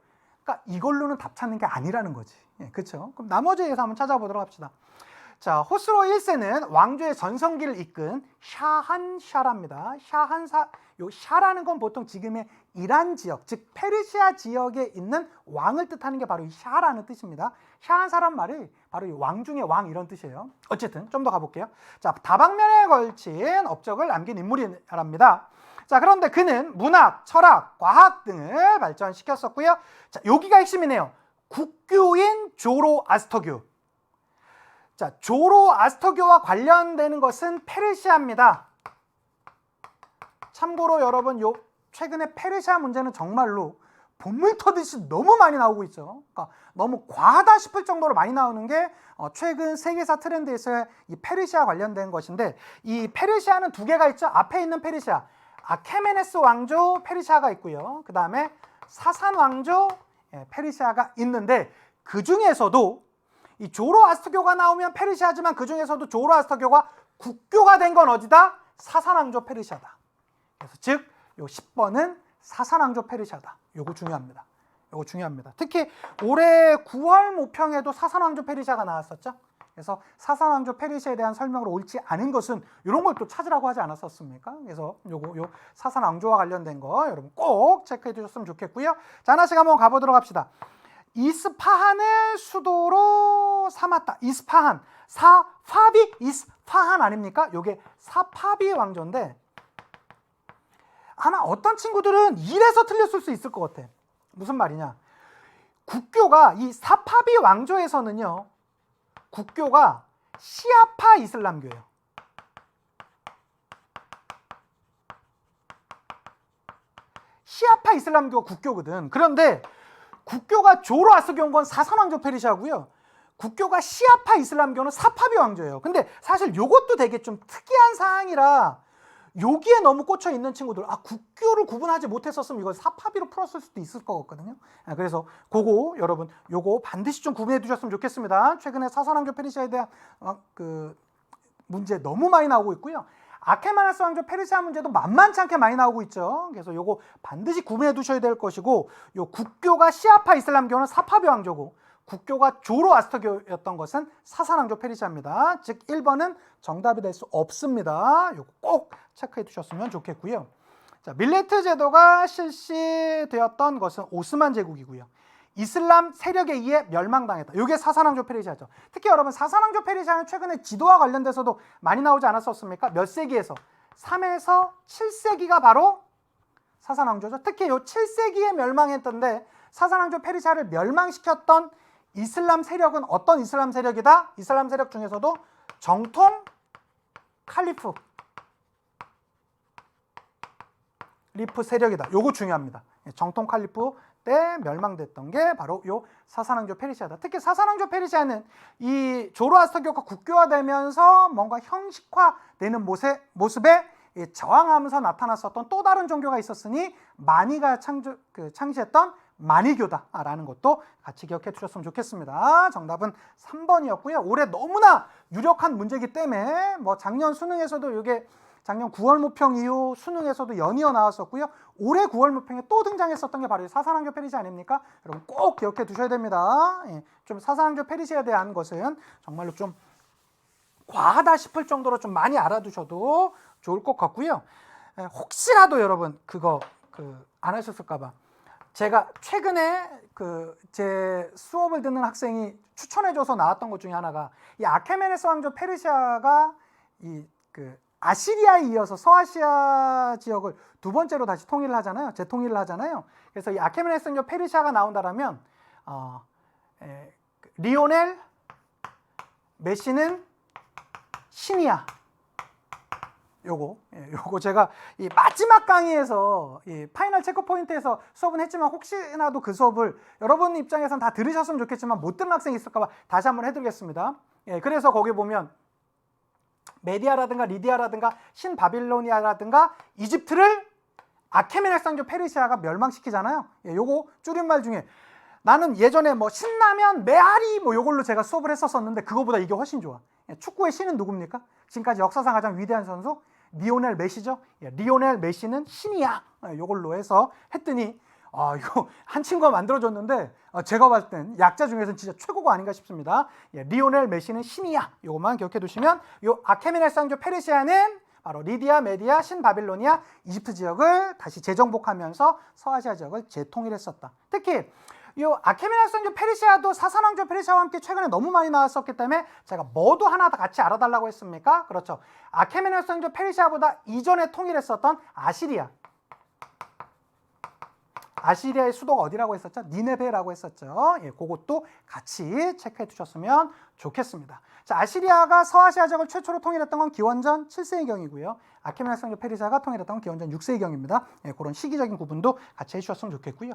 그러니까 이걸로는 답 찾는 게 아니라는 거지. 예, 그렇죠? 그럼 나머지에서 한번 찾아보도록 합시다. 자, 호스로 1세는 왕조의 전성기를 이끈 샤한샤라입니다. 요 샤라는 건 보통 지금의 이란 지역, 즉 페르시아 지역에 있는 왕을 뜻하는 게 바로 이 샤라는 뜻입니다. 샤한사란 말이 바로 이 왕 중의 왕 이런 뜻이에요. 어쨌든 좀 더 가볼게요. 자, 다방면에 걸친 업적을 남긴 인물이랍니다. 자, 그런데 그는 문학, 철학, 과학 등을 발전시켰었고요. 자, 여기가 핵심이네요. 국교인 조로아스터교. 자, 조로아스터교와 관련되는 것은 페르시아입니다. 참고로 여러분, 요 최근에 페르시아 문제는 정말로 본물 터듯이 너무 많이 나오고 있죠. 그러니까 너무 과하다 싶을 정도로 많이 나오는 게 최근 세계사 트렌드에서의 이 페르시아 관련된 것인데, 이 페르시아는 두 개가 있죠. 앞에 있는 페르시아, 아케메네스 왕조 페르시아가 있고요. 그 다음에 사산 왕조 페르시아가 있는데, 그 중에서도 이 조로아스터교가 나오면 페르시아지만 그 중에서도 조로아스터교가 국교가 된 건 어디다? 사산왕조 페르시아다. 그래서 즉, 요 10번은 사산왕조 페르시아다. 요거 중요합니다. 요거 중요합니다. 특히 올해 9월 모평에도 사산왕조 페르시아가 나왔었죠. 그래서 사산왕조 페르시아에 대한 설명으로 옳지 않은 것은 이런 걸 또 찾으라고 하지 않았었습니까? 그래서 요 사산왕조와 관련된 거 여러분 꼭 체크해 두셨으면 좋겠고요. 자, 하나씩 한번 가보도록 합시다. 이스파한을 수도로 삼았다. 이스파한, 사파비 이스파한 아닙니까? 요게 사파비 왕조인데, 아마 어떤 친구들은 이래서 틀렸을 수 있을 것 같아. 무슨 말이냐? 국교가 이 사파비 왕조에서는요, 국교가 시아파 이슬람교예요. 시아파 이슬람교가 국교거든. 그런데 국교가 조로아스터교인 건 사산왕조 페르시아고요. 국교가 시아파 이슬람교는 사파비 왕조예요. 근데 사실 요것도 되게 좀 특이한 사항이라 여기에 너무 꽂혀 있는 친구들, 국교를 구분하지 못했었으면 이걸 사파비로 풀었을 수도 있을 것 같거든요. 그래서 그거 여러분 요거 반드시 좀 구분해 두셨으면 좋겠습니다. 최근에 사산왕조 페르시아에 대한 그 문제 너무 많이 나오고 있고요. 아케메네스 왕조 페르시아 문제도 만만치 않게 많이 나오고 있죠. 그래서 요거 반드시 구분해 두셔야 될 것이고, 요 국교가 시아파 이슬람교는 사파비 왕조고, 국교가 조로아스터교였던 것은 사산왕조 페르시아입니다. 즉 1번은 정답이 될 수 없습니다. 요거 꼭 체크해 두셨으면 좋겠고요. 자, 밀레트 제도가 실시되었던 것은 오스만 제국이고요. 이슬람 세력에 의해 멸망당했다. 이게 사산왕조 페르시아죠. 특히 여러분, 사산왕조 페르시아는 최근에 지도와 관련돼서도 많이 나오지 않았었습니까? 몇 세기에서? 3에서 7세기가 바로 사산왕조죠. 특히 요 7세기에 멸망했던데, 사산왕조 페르시아를 멸망시켰던 이슬람 세력은 어떤 이슬람 세력이다? 이슬람 세력 중에서도 정통 칼리프 세력이다. 요거 중요합니다. 정통 칼리프 때 멸망됐던 게 바로 요 사산왕조 페르시아다. 특히 사산왕조 페르시아는 이 조로아스터교가 국교화되면서 뭔가 형식화되는 모습에 저항하면서 나타났었던 또 다른 종교가 있었으니 마니가 창시했던 마니교다라는 것도 같이 기억해 주셨으면 좋겠습니다. 정답은 3번이었고요. 올해 너무나 유력한 문제이기 때문에 뭐 작년 수능에서도 이게 작년 9월 모평 이후 수능에서도 연이어 나왔었고요. 올해 9월 모평에 또 등장했었던 게 바로 사산왕조 페르시아 아닙니까? 여러분 꼭 기억해 두셔야 됩니다. 좀 사산왕조 페르시아에 대한 것은 정말로 좀 과하다 싶을 정도로 좀 많이 알아두셔도 좋을 것 같고요. 혹시라도 여러분 그거 안 하셨을까봐 제가 최근에 제 수업을 듣는 학생이 추천해줘서 나왔던 것 중에 하나가, 이 아케메네스 왕조 페르시아가 아시리아에 이어서 서아시아 지역을 두 번째로 다시 통일을 하잖아요. 재통일을 하잖아요. 그래서 이 아케메네스 왕조 페르시아가 나온다라면 리오넬 메시는 신이야. 요거 제가 이 마지막 강의에서 이 파이널 체크 포인트에서 수업은 했지만, 혹시나도 그 수업을 여러분 입장에서는 다 들으셨으면 좋겠지만 못 들은 학생이 있을까 봐 다시 한번 해드리겠습니다. 그래서 거기 보면 메디아라든가 리디아라든가 신바빌로니아라든가 이집트를 아케메네스 왕조 페르시아가 멸망시키잖아요. 요거 줄임말 중에 나는 예전에 뭐 신라면 메아리 뭐 요걸로 제가 수업을 했었는데 그거보다 이게 훨씬 좋아. 축구의 신은 누굽니까? 지금까지 역사상 가장 위대한 선수 리오넬 메시죠. 리오넬 메시는 신이야. 요걸로 해서 했더니 이거 한 친구가 만들어줬는데 제가 봤을 땐 약자 중에서는 진짜 최고가 아닌가 싶습니다. 예, 리오넬 메시는 신이야. 요것만 기억해 두시면 요 아케메네스 왕조 페르시아는 바로 리디아, 메디아, 신바빌로니아, 이집트 지역을 다시 재정복하면서 서아시아 지역을 재통일했었다. 특히 이 아케메네스 왕조 페르시아도 사산 왕조 페르시아와 함께 최근에 너무 많이 나왔었기 때문에 제가 뭐도 하나 다 같이 알아달라고 했습니까? 그렇죠. 아케메네스 왕조 페르시아보다 이전에 통일했었던 아시리아. 아시리아의 수도가 어디라고 했었죠? 니네베라고 했었죠. 예, 그것도 같이 체크해 두셨으면 좋겠습니다. 자, 아시리아가 서아시아 지역을 최초로 통일했던 건 기원전 7세기경이고요. 아케메네스 왕조 페르시아가 통일했던 건 기원전 6세기경입니다. 예, 그런 시기적인 구분도 같이 해주셨으면 좋겠고요.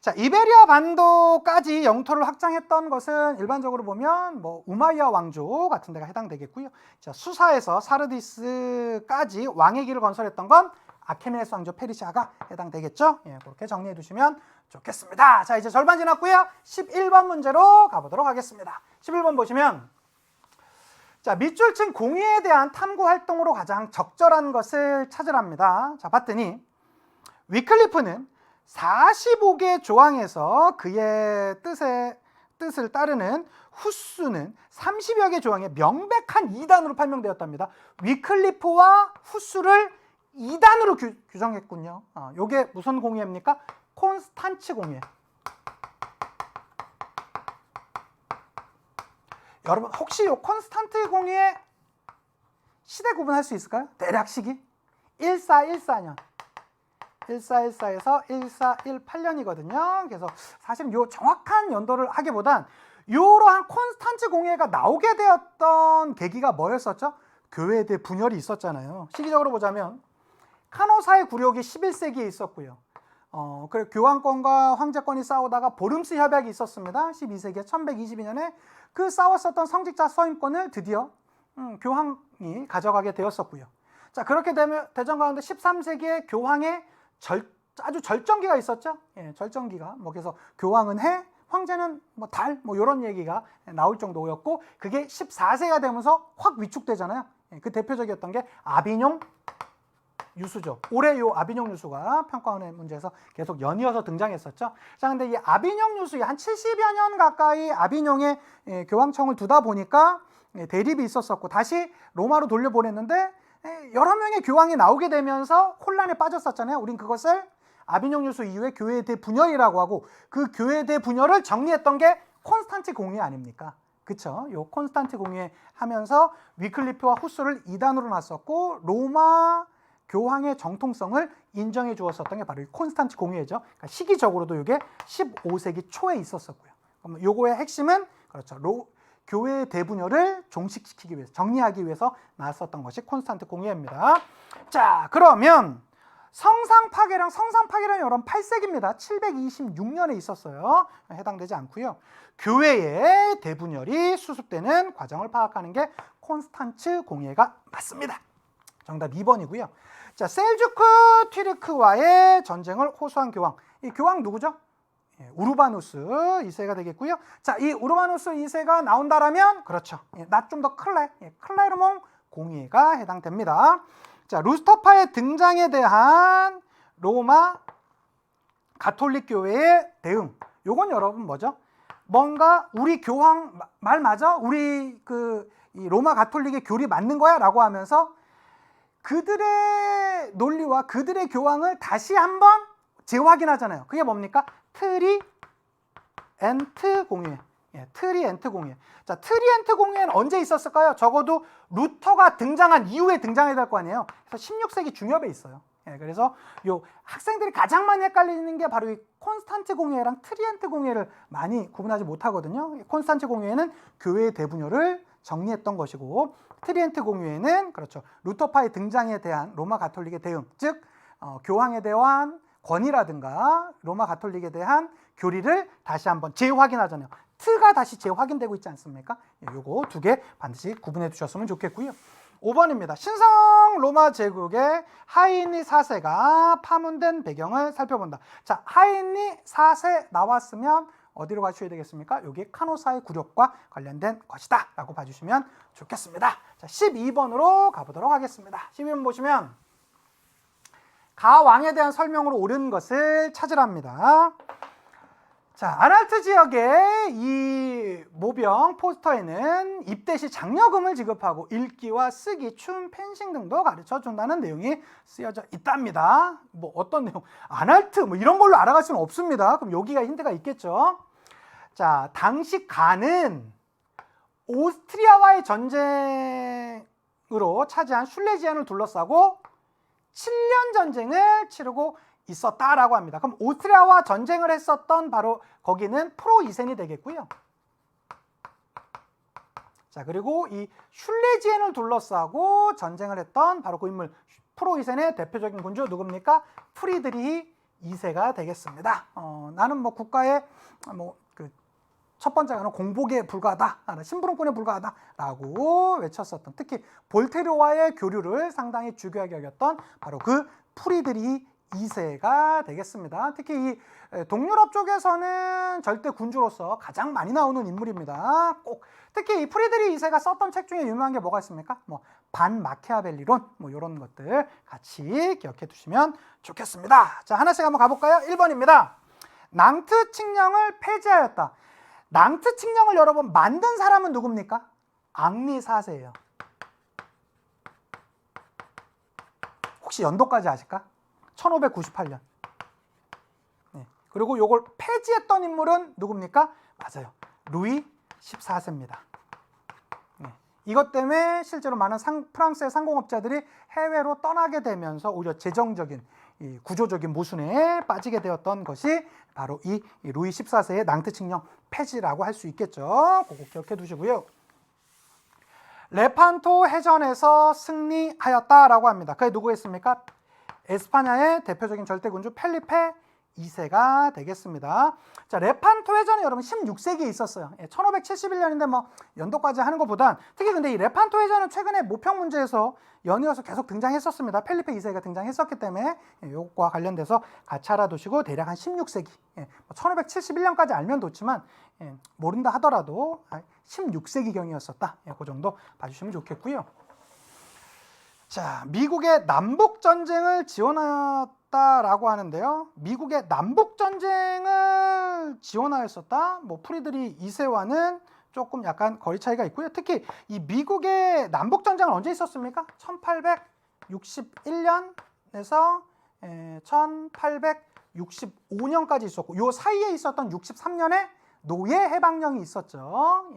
자, 이베리아 반도까지 영토를 확장했던 것은 일반적으로 보면 뭐 우마이야 왕조 같은 데가 해당되겠고요. 자, 수사에서 사르디스까지 왕의 길을 건설했던 건 아케메네스 왕조 페르시아가 해당되겠죠? 예, 그렇게 정리해 두시면 좋겠습니다. 자, 이제 절반 지났고요. 11번 문제로 가보도록 하겠습니다. 11번 보시면 자, 밑줄친 공위에 대한 탐구 활동으로 가장 적절한 것을 찾으랍니다. 자, 봤더니 위클리프는 45개 조항에서 그의 뜻을 따르는 후수는 30여 개 조항의 명백한 이단으로 판명되었답니다. 위클리프와 후수를 2단으로 규정했군요. 요게 무슨 공예입니까? 콘스탄츠 공예. 여러분 혹시 요 콘스탄트 공예 시대 구분할 수 있을까요? 대략 시기 1414년 1414에서 1418년이거든요. 그래서 사실 요 정확한 연도를 하기보단 요러한 콘스탄츠 공예가 나오게 되었던 계기가 뭐였었죠? 교회대 분열이 있었잖아요. 시기적으로 보자면 카노사의 굴욕이 11세기에 있었고요. 그리고 교황권과 황제권이 싸우다가 보름스 협약이 있었습니다. 12세기에 1122년에 그 싸웠었던 성직자 서임권을 드디어 교황이 가져가게 되었었고요. 자, 그렇게 되면 대전 가운데 13세기에 교황의 아주 절정기가 있었죠. 예, 절정기가 그래서 교황은 해, 황제는 달, 이런 얘기가 나올 정도였고, 그게 14세가 되면서 확 위축되잖아요. 예, 그 대표적이었던 게 아비뇽 유수죠. 올해 요 아비뇽 유수가 평가원의 문제에서 계속 연이어서 등장했었죠. 자, 근데 이 아비뇽 유수에 한 70여 년 가까이 아비뇽에 교황청을 두다 보니까 대립이 있었었고, 다시 로마로 돌려보냈는데 여러 명의 교황이 나오게 되면서 혼란에 빠졌었잖아요. 우린 그것을 아비뇽 유수 이후에 교회 대분열이라고 하고, 그 교회 대분열을 정리했던 게 콘스탄트 공회 아닙니까? 그쵸? 요 콘스탄트 공회 하면서 위클리프와 후스를 2단으로 놨었고, 로마 교황의 정통성을 인정해 주었었던 게 바로 이 콘스탄츠 공회죠. 그러니까 시기적으로도 이게 15세기 초에 있었었고요. 그럼 요거의 핵심은 그렇죠. 교회의 대분열을 종식시키기 위해서, 정리하기 위해서 나왔었던 것이 콘스탄트 공회입니다. 자, 그러면 성상 파괴란 여러분 8세기입니다. 726년에 있었어요. 해당되지 않고요. 교회의 대분열이 수습되는 과정을 파악하는 게 콘스탄츠 공회가 맞습니다. 정답 2번이고요. 자, 셀주크 튀르크와의 전쟁을 호소한 교황. 이 교황 누구죠? 예, 우르바누스 2세가 되겠고요. 자, 이 우르바누스 2세가 나온다라면 그렇죠. 예, 나 좀 더 클레르몽 공의가 해당됩니다. 자, 루스터파의 등장에 대한 로마 가톨릭 교회의 대응. 요건 여러분 뭐죠? 뭔가 우리 교황 말 맞아? 우리 이 로마 가톨릭의 교리 맞는 거야? 라고 하면서 그들의 논리와 그들의 교황을 다시 한번 재확인하잖아요. 그게 뭡니까? 트리엔트 공회. 예, 트리엔트 공회. 자, 트리엔트 공회는 언제 있었을까요? 적어도 루터가 등장한 이후에 등장해야 될 거 아니에요. 그래서 16세기 중엽에 있어요. 예, 그래서 요 학생들이 가장 많이 헷갈리는 게 바로 이 콘스탄트 공회랑 트리엔트 공회를 많이 구분하지 못하거든요. 콘스탄트 공회는 교회의 대분열을 정리했던 것이고, 트리엔트 공회는 그렇죠. 루터파의 등장에 대한 로마 가톨릭의 대응, 즉 교황에 대한 권위라든가 로마 가톨릭에 대한 교리를 다시 한번 재확인하잖아요. 트가 다시 재확인되고 있지 않습니까? 요거 두 개 반드시 구분해 두셨으면 좋겠고요. 5번입니다. 신성 로마 제국의 하인리 4세가 파문된 배경을 살펴본다. 자, 하인리 4세 나왔으면 어디로 가셔야 되겠습니까? 여기 카노사의 굴욕과 관련된 것이다 라고 봐주시면 좋겠습니다. 자, 12번으로 가보도록 하겠습니다. 12번 보시면 가왕에 대한 설명으로 옳은 것을 찾으랍니다. 자, 아날트 지역의 이 모병 포스터에는 입대 시 장려금을 지급하고 읽기와 쓰기, 춤, 펜싱 등도 가르쳐 준다는 내용이 쓰여져 있답니다. 뭐 어떤 내용? 아날트 뭐 이런 걸로 알아갈 수는 없습니다. 그럼 여기가 힌트가 있겠죠. 자, 당시 간은 오스트리아와의 전쟁으로 차지한 슐레지안을 둘러싸고 7년 전쟁을 치르고 있었다라고 합니다. 그럼 오스트리아와 전쟁을 했었던 바로 거기는 프로이센이 되겠고요. 자, 그리고 이 슐레지엔을 둘러싸고 전쟁을 했던 바로 그 인물 프로이센의 대표적인 군주 누굽니까? 프리드리히 2세가 되겠습니다. 나는 뭐 국가의 첫 번째는 공복에 불과하다, 심부름꾼에 불과하다라고 외쳤었던, 특히 볼테르와의 교류를 상당히 중요하게 여겼던 바로 그 프리드리히 2세가 되겠습니다. 특히 이 동유럽 쪽에서는 절대 군주로서 가장 많이 나오는 인물입니다. 꼭 특히 이 프리드리히 2세가 썼던 책 중에 유명한 게 뭐가 있습니까? 뭐 반 마키아벨리론 뭐 이런 것들 같이 기억해 두시면 좋겠습니다. 자, 하나씩 한번 가볼까요? 1번입니다. 낭트 칙령을 폐지하였다. 낭트 칙령을 여러분 만든 사람은 누굽니까? 앙리 4세예요. 혹시 연도까지 아실까? 1598년. 네. 그리고 이걸 폐지했던 인물은 누굽니까? 맞아요. 루이 14세입니다. 네. 이것 때문에 실제로 많은 프랑스의 상공업자들이 해외로 떠나게 되면서 오히려 재정적인 이 구조적인 모순에 빠지게 되었던 것이 바로 이 루이 14세의 낭트 칙령 폐지라고 할 수 있겠죠. 그거 기억해 두시고요. 레판토 해전에서 승리하였다라고 합니다. 그게 누구였습니까? 에스파냐의 대표적인 절대군주 펠리페 2세가 되겠습니다. 자, 레판토 해전이 여러분 16세기에 있었어요. 1571년인데 뭐 연도까지 하는 것보단, 특히 근데 이 레판토 해전은 최근에 모평 문제에서 연이어서 계속 등장했었습니다. 펠리페 2세가 등장했었기 때문에 이것과 관련돼서 같이 알아두시고 대략 한 16세기, 1571년까지 알면 좋지만 모른다 하더라도 16세기경이었었다. 그 정도 봐주시면 좋겠고요. 자, 미국의 남북전쟁을 지원하였다라고 하는데요. 미국의 남북전쟁을 지원하였었다. 뭐 프리드리히 2세와는 조금 약간 거리 차이가 있고요. 특히 이 미국의 남북전쟁은 언제 있었습니까? 1861년에서 1865년까지 있었고, 요 사이에 있었던 63년에 노예 해방령이 있었죠.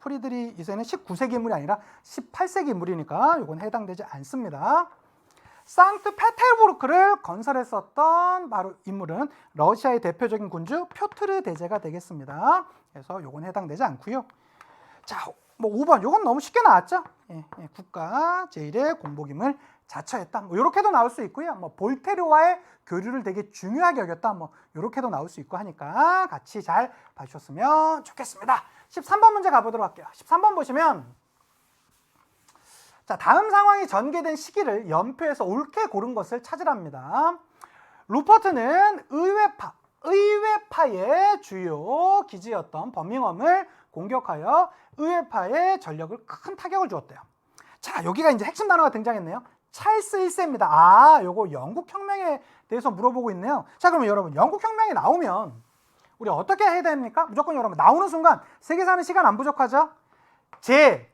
프리드리히 2세는 19세기 인물이 아니라 18세기 인물이니까 이건 해당되지 않습니다. 상트페테르부르크를 건설했었던 바로 인물은 러시아의 대표적인 군주 표트르 대제가 되겠습니다. 그래서 이건 해당되지 않고요. 자, 뭐 5번 이건 너무 쉽게 나왔죠. 국가 제1의 공복임을 자처했다. 뭐 이렇게도 나올 수 있고요. 뭐 볼테르와의 교류를 되게 중요하게 여겼다. 뭐 이렇게도 나올 수 있고 하니까 같이 잘 봐주셨으면 좋겠습니다. 13번 문제 가보도록 할게요. 13번 보시면, 자, 다음 상황이 전개된 시기를 연표에서 옳게 고른 것을 찾으랍니다. 루퍼트는 의회파의 주요 기지였던 버밍엄을 공격하여 의회파의 전력을 큰 타격을 주었대요. 자, 여기가 이제 핵심 단어가 등장했네요. 찰스 1세입니다. 아, 요거 영국 혁명에 대해서 물어보고 있네요. 자, 그러면 여러분, 영국 혁명이 나오면 우리 어떻게 해야 됩니까? 무조건 여러분 나오는 순간 세계 사는 시간 안 부족하죠? 제,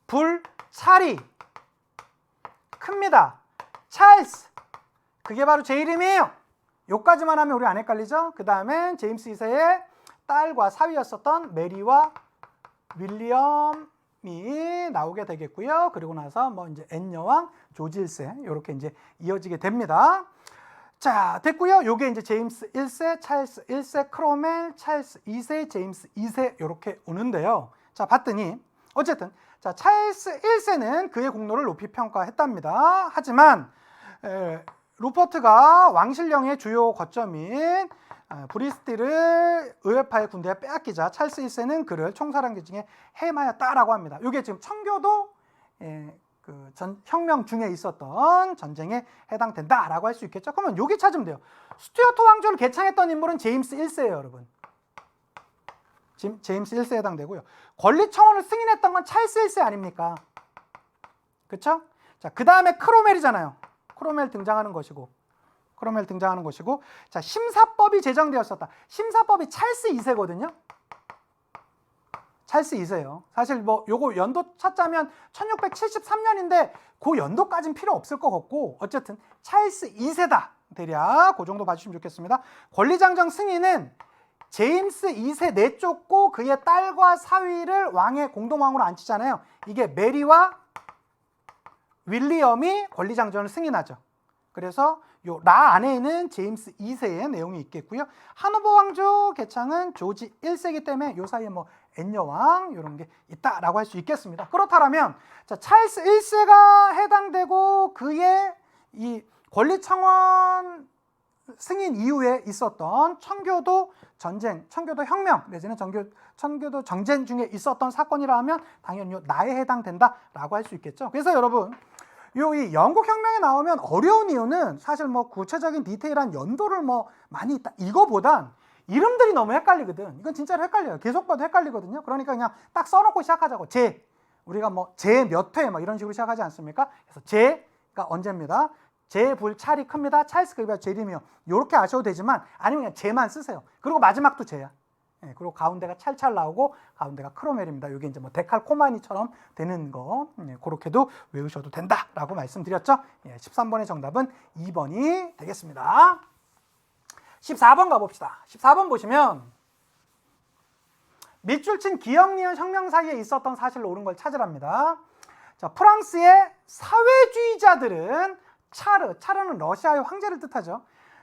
불, 찰이 큽니다. 찰스, 그게 바로 제 이름이에요. 요까지만 하면 우리 안 헷갈리죠? 그 다음엔 제임스 2세의 딸과 사위였었던 메리와 윌리엄이 나오게 되겠고요. 그리고 나서 뭐 이제 앤 여왕, 조지 1세 이렇게 이제 이어지게 됩니다. 자, 됐고요. 요게 이제 제임스 1세, 찰스 1세, 크로멜, 찰스 2세, 제임스 2세 이렇게 오는데요. 자, 봤더니 어쨌든 자, 찰스 1세는 그의 공로를 높이 평가했답니다. 하지만 루퍼트가 왕실령의 주요 거점인 브리스티를 의회파의 군대에 빼앗기자 찰스 1세는 그를 총사령기 중에 해임하였다라고 합니다. 이게 지금 청교도 혁명 중에 있었던 전쟁에 해당된다라고 할 수 있겠죠. 그러면 여기 찾으면 돼요. 스튜어트 왕조를 개창했던 인물은 제임스 1세예요, 여러분. 제임스 1세에 해당되고요. 권리청원을 승인했던 건 찰스 1세 아닙니까? 그렇죠? 자, 그 다음에 크로멜이잖아요. 크로멜 등장하는 것이고, 크롬웰 등장하는 것이고, 자, 심사법이 제정되었었다. 심사법이 찰스 2세거든요. 찰스 2세요. 사실 뭐 요거 연도 찾자면 1673년인데 그 연도까지는 필요 없을 것 같고, 어쨌든 찰스 2세다. 대략 그 정도 봐주시면 좋겠습니다. 권리장정 승인은 제임스 2세 내쫓고 그의 딸과 사위를 왕의 공동왕으로 앉히잖아요. 이게 메리와 윌리엄이 권리장전을 승인하죠. 그래서 요 라 안에는 제임스 2세의 내용이 있겠고요. 하노버 왕조 개창은 조지 1세이기 때문에 요 사이에 뭐 엔여왕 이런 게 있다라고 할 수 있겠습니다. 그렇다면 자, 찰스 1세가 해당되고 그의 이 권리청원 승인 이후에 있었던 청교도 전쟁, 청교도 혁명 내지는 청교도 정쟁 중에 있었던 사건이라 하면 당연히 나에 해당된다라고 할 수 있겠죠. 그래서 여러분 이 영국 혁명에 나오면 어려운 이유는 사실 뭐 구체적인 디테일한 연도를 뭐 많이 있다 이거보단 이름들이 너무 헷갈리거든. 이건 진짜로 헷갈려요. 계속 봐도 헷갈리거든요. 그러니까 그냥 딱 써놓고 시작하자고. 우리가 뭐 제 몇 회 뭐 이런 식으로 시작하지 않습니까? 그래서 제가 언제입니다. 제 불찰이 큽니다. 찰스 그리고 제리미어 이렇게 아셔도 되지만 아니면 그냥 제만 쓰세요. 그리고 마지막도 제야. 예, 그리고 가운데가 찰찰 나오고 가운데가 크로멜입니다. 이게 이제 뭐 데칼코마니처럼 되는 거 그렇게도 외우셔도 된다라고 말씀드렸죠. 13번의 정답은 2번이 되겠습니다. 14번 가봅시다. 14번 보시면 밑줄 친 기역, 니은, 혁명 사이에 있었던 사실로 옳은 걸 찾으랍니다. 자, 프랑스의 사회주의자들은 차르는 러시아의 황제를 뜻하죠.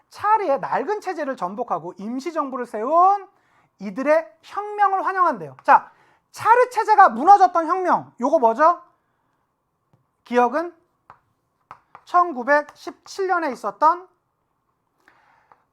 차르의 낡은 체제를 전복하고 임시정부를 세운 이들의 혁명을 환영한대요. 자, 차르 체제가 무너졌던 혁명, 요거 뭐죠? 기억은 1917년에 있었던,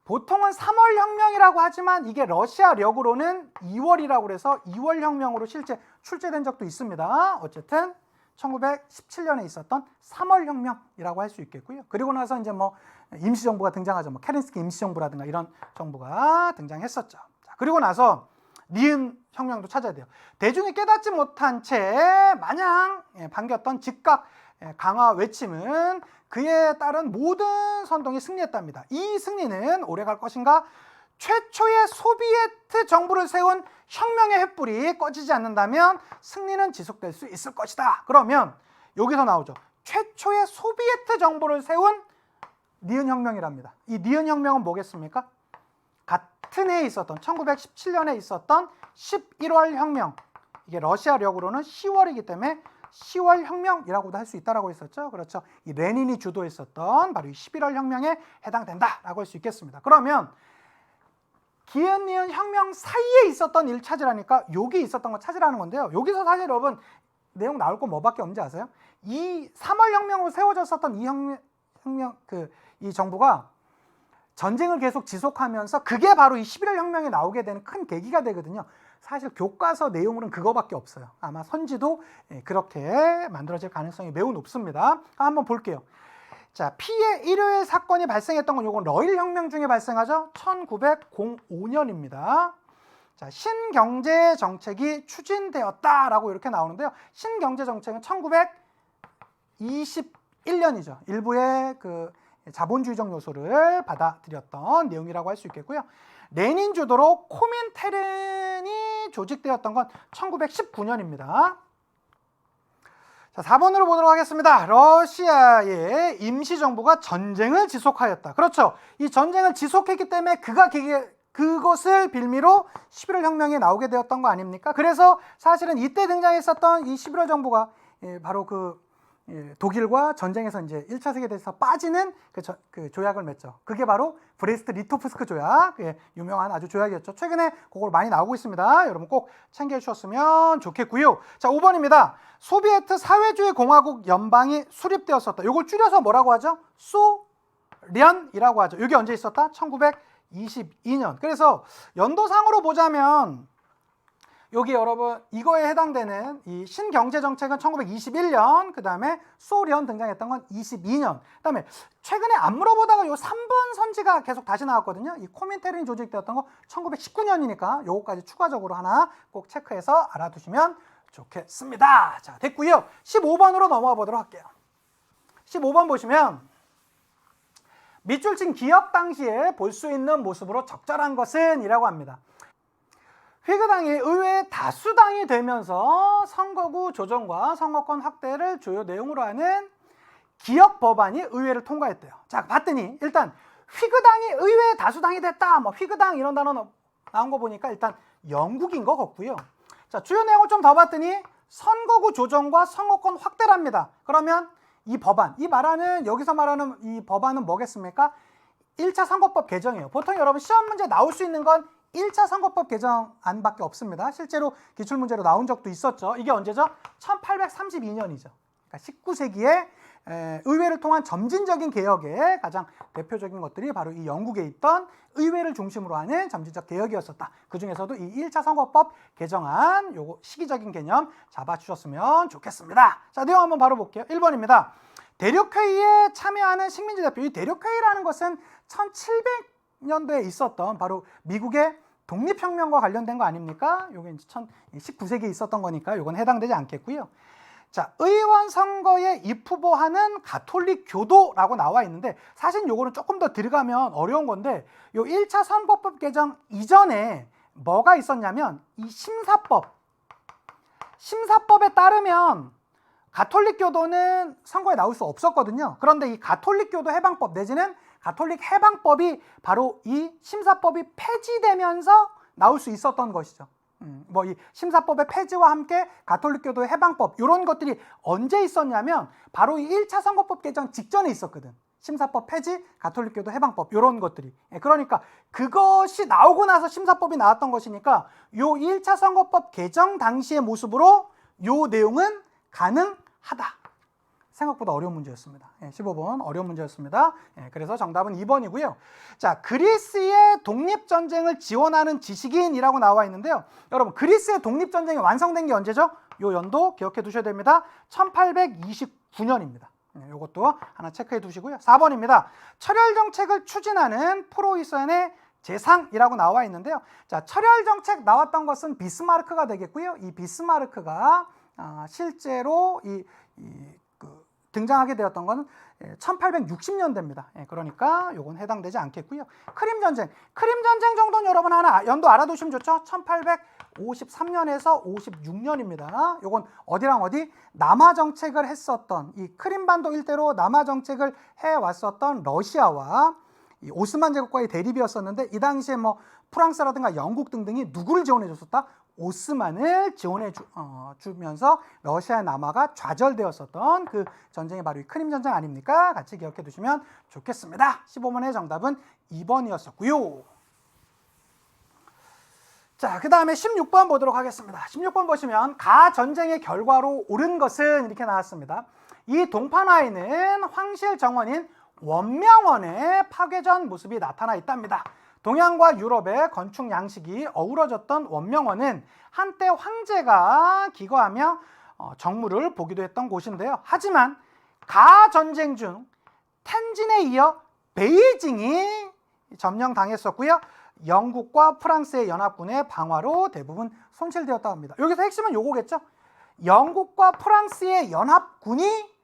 보통은 3월 혁명이라고 하지만 이게 러시아력으로는 2월이라고 그래서 2월 혁명으로 실제 출제된 적도 있습니다. 어쨌든 1917년에 있었던 3월 혁명이라고 할 수 있겠고요. 그리고 나서 이제 뭐 임시정부가 등장하죠. 뭐 케렌스키 임시정부라든가 이런 정부가 등장했었죠. 자, 그리고 나서 니은 혁명도 찾아야 돼요. 대중이 깨닫지 못한 채 마냥 반겼던 즉각 강화 외침은 그에 따른 모든 선동이 승리했답니다. 이 승리는 오래갈 것인가? 최초의 소비에트 정부를 세운 혁명의 횃불이 꺼지지 않는다면 승리는 지속될 수 있을 것이다. 그러면 여기서 나오죠. 최초의 소비에트 정부를 세운 니은 혁명이랍니다. 이 니은 혁명은 뭐겠습니까? 같은 해에 있었던 1917년에 있었던 11월 혁명. 이게 러시아력으로는 10월이기 때문에 10월 혁명이라고도 할 수 있다라고 했었죠. 그렇죠. 이 레닌이 주도했었던 바로 이 11월 혁명에 해당된다라고 할 수 있겠습니다. 그러면 기은, 니은 혁명 사이에 있었던 일 찾으라니까 여기 있었던 거 찾으라는 건데요. 여기서 사실 여러분 내용 나올 거 뭐밖에 없는지 아세요? 이 3월 혁명으로 세워졌었던 이 정부가 전쟁을 계속 지속하면서 그게 바로 이 11월 혁명에 나오게 되는 큰 계기가 되거든요. 사실 교과서 내용으로는 그거밖에 없어요. 아마 선지도 그렇게 만들어질 가능성이 매우 높습니다. 한번 볼게요. 자, 피해 일요일 사건이 발생했던 건 요건 러일 혁명 중에 발생하죠. 1905년입니다. 자, 신경제 정책이 추진되었다라고 이렇게 나오는데요. 신경제 정책은 1921년이죠. 일부의 그 자본주의적 요소를 받아들였던 내용이라고 할 수 있겠고요. 레닌 주도로 코민테른이 조직되었던 건 1919년입니다. 자, 4번으로 보도록 하겠습니다. 러시아의 임시정부가 전쟁을 지속하였다. 그렇죠. 이 전쟁을 지속했기 때문에 그것을 빌미로 11월 혁명이 나오게 되었던 거 아닙니까? 그래서 사실은 이때 등장했었던 이 11월 정부가 바로 독일과 전쟁에서 이제 1차 세계대전에서 빠지는 그 조약을 맺죠. 그게 바로 브레스트-리토프스크 조약, 유명한 아주 조약이었죠. 최근에 그걸 많이 나오고 있습니다. 여러분 꼭 챙겨주셨으면 좋겠고요. 자, 5번입니다. 소비에트 사회주의 공화국 연방이 수립되었었다. 이걸 줄여서 뭐라고 하죠? 소련이라고 하죠. 이게 언제 있었다? 1922년. 그래서 연도상으로 보자면 여기 여러분 이거에 해당되는 이 신경제정책은 1921년, 그 다음에 소련 등장했던 건 22년, 그 다음에 최근에 안 물어보다가 요 3번 선지가 계속 다시 나왔거든요. 이 코민테른이 조직되었던 거 1919년이니까 요거까지 추가적으로 하나 꼭 체크해서 알아두시면 좋겠습니다. 자, 됐고요. 15번으로 넘어가 보도록 할게요. 15번 보시면 밑줄 친 기억 당시에 볼 수 있는 모습으로 적절한 것은 이라고 합니다. 휘그당이 의회의 다수당이 되면서 선거구 조정과 선거권 확대를 주요 내용으로 하는 기억 법안이 의회를 통과했대요. 자, 봤더니 일단 휘그당이 의회의 다수당이 됐다. 뭐 휘그당 이런 단어 나온 거 보니까 일단 영국인 거 같고요. 자, 주요 내용을 좀 더 봤더니 선거구 조정과 선거권 확대랍니다. 그러면 이 법안, 여기서 말하는 이 법안은 뭐겠습니까? 1차 선거법 개정이에요. 보통 여러분 시험 문제 나올 수 있는 건 1차 선거법 개정안밖에 없습니다. 실제로 기출문제로 나온 적도 있었죠. 이게 언제죠? 1832년이죠. 그러니까 19세기에 의회를 통한 점진적인 개혁의 가장 대표적인 것들이 바로 이 영국에 있던 의회를 중심으로 하는 점진적 개혁이었었다. 그 중에서도 이 1차 선거법 개정안 요거 시기적인 개념 잡아주셨으면 좋겠습니다. 자, 내용 한번 바로 볼게요. 1번입니다. 대륙회의에 참여하는 식민지 대표. 이 대륙회의라는 것은 1700년도에 있었던 바로 미국의 독립혁명과 관련된 거 아닙니까? 요게 이제 19세기에 있었던 거니까 요건 해당되지 않겠고요. 자, 의원 선거에 입후보하는 가톨릭 교도라고 나와 있는데 사실 요거는 조금 더 들어가면 어려운 건데 요 1차 선거법 개정 이전에 뭐가 있었냐면 이 심사법에 따르면 가톨릭 교도는 선거에 나올 수 없었거든요. 그런데 이 가톨릭 교도 해방법 내지는 가톨릭 해방법이 바로 이 심사법이 폐지되면서 나올 수 있었던 것이죠. 뭐 이 심사법의 폐지와 함께 가톨릭 교도의 해방법 이런 것들이 언제 있었냐면 바로 이 1차 선거법 개정 직전에 있었거든. 심사법 폐지, 가톨릭 교도 해방법 이런 것들이. 그러니까 그것이 나오고 나서 심사법이 나왔던 것이니까 요 1차 선거법 개정 당시의 모습으로 요 내용은 가능하다. 생각보다 어려운 문제였습니다. 15번 어려운 문제였습니다. 그래서 정답은 2번이고요. 자, 그리스의 독립전쟁을 지원하는 지식인이라고 나와 있는데요. 여러분, 그리스의 독립전쟁이 완성된 게 언제죠? 요 연도 기억해 두셔야 됩니다. 1829년입니다. 이것도 하나 체크해 두시고요. 4번입니다. 철혈정책을 추진하는 프로이센의 재상이라고 나와 있는데요. 자, 철혈정책 나왔던 것은 비스마르크가 되겠고요. 이 비스마르크가 실제로 등장하게 되었던 것은 1860년대입니다. 그러니까 요건 해당되지 않겠고요. 크림전쟁 정도는 여러분 하나 연도 알아두시면 좋죠. 1853년에서 56년입니다. 요건 어디랑 어디? 남하 정책을 했었던 이 크림반도 일대로 남하 정책을 해왔었던 러시아와 이 오스만 제국과의 대립이었었는데 이 당시에 뭐 프랑스라든가 영국 등등이 누구를 지원해 줬었다? 오스만을 지원해 주면서 러시아 남하가 좌절되었었던 그 전쟁이 바로 이 크림 전쟁 아닙니까? 같이 기억해 두시면 좋겠습니다. 15번의 정답은 2번이었었고요. 자, 그 다음에 16번 보도록 하겠습니다. 16번 보시면 가 전쟁의 결과로 옳은 것은 이렇게 나왔습니다. 이 동판화에는 황실 정원인 원명원의 파괴전 모습이 나타나 있답니다. 동양과 유럽의 건축 양식이 어우러졌던 원명원은 한때 황제가 기거하며 정무를 보기도 했던 곳인데요. 하지만 가 전쟁 중 텐진에 이어 베이징이 점령당했었고요. 영국과 프랑스의 연합군의 방화로 대부분 손실되었다고 합니다. 여기서 핵심은 요거겠죠. 영국과 프랑스의 연합군이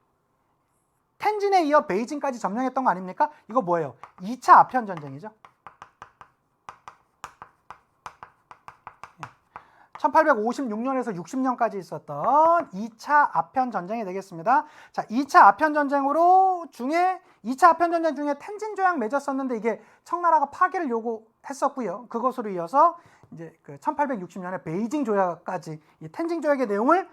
텐진에 이어 베이징까지 점령했던 거 아닙니까? 이거 뭐예요? 2차 아편 전쟁이죠. 1856년에서 60년까지 있었던 2차 아편 전쟁이 되겠습니다. 자, 2차 아편 전쟁 중에 텐진 조약 맺었었는데 이게 청나라가 파기를 요구했었고요. 그것으로 이어서 이제 그 1860년에 베이징 조약까지 이 텐진 조약의 내용을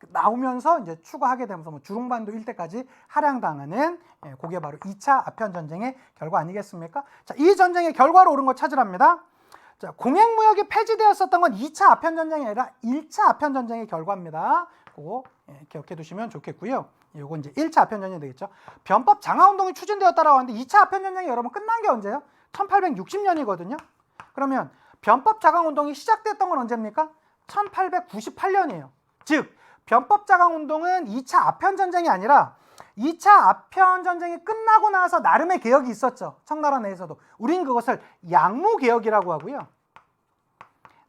나오면서 이제 추가하게 되면서 뭐 주룽반도 일대까지 할양당하는 그게 바로 2차 아편 전쟁의 결과 아니겠습니까? 자, 이 전쟁의 결과로 옳은 거 찾으랍니다. 자, 공행무역이 폐지되었었던 건 2차 아편 전쟁이 아니라 1차 아편 전쟁의 결과입니다. 그거 기억해 두시면 좋겠고요. 이거 이제 1차 아편 전쟁이 되겠죠. 변법 장하 운동이 추진되었다라고 하는데 2차 아편 전쟁이 여러분 끝난 게 언제예요? 1860년이거든요. 그러면 변법 장하 운동이 시작됐던 건 언제입니까? 1898년이에요. 즉 변법 장하 운동은 2차 아편 전쟁이 아니라 2차 아편 전쟁이 끝나고 나서 나름의 개혁이 있었죠. 청나라 내에서도. 우린 그것을 양무개혁이라고 하고요.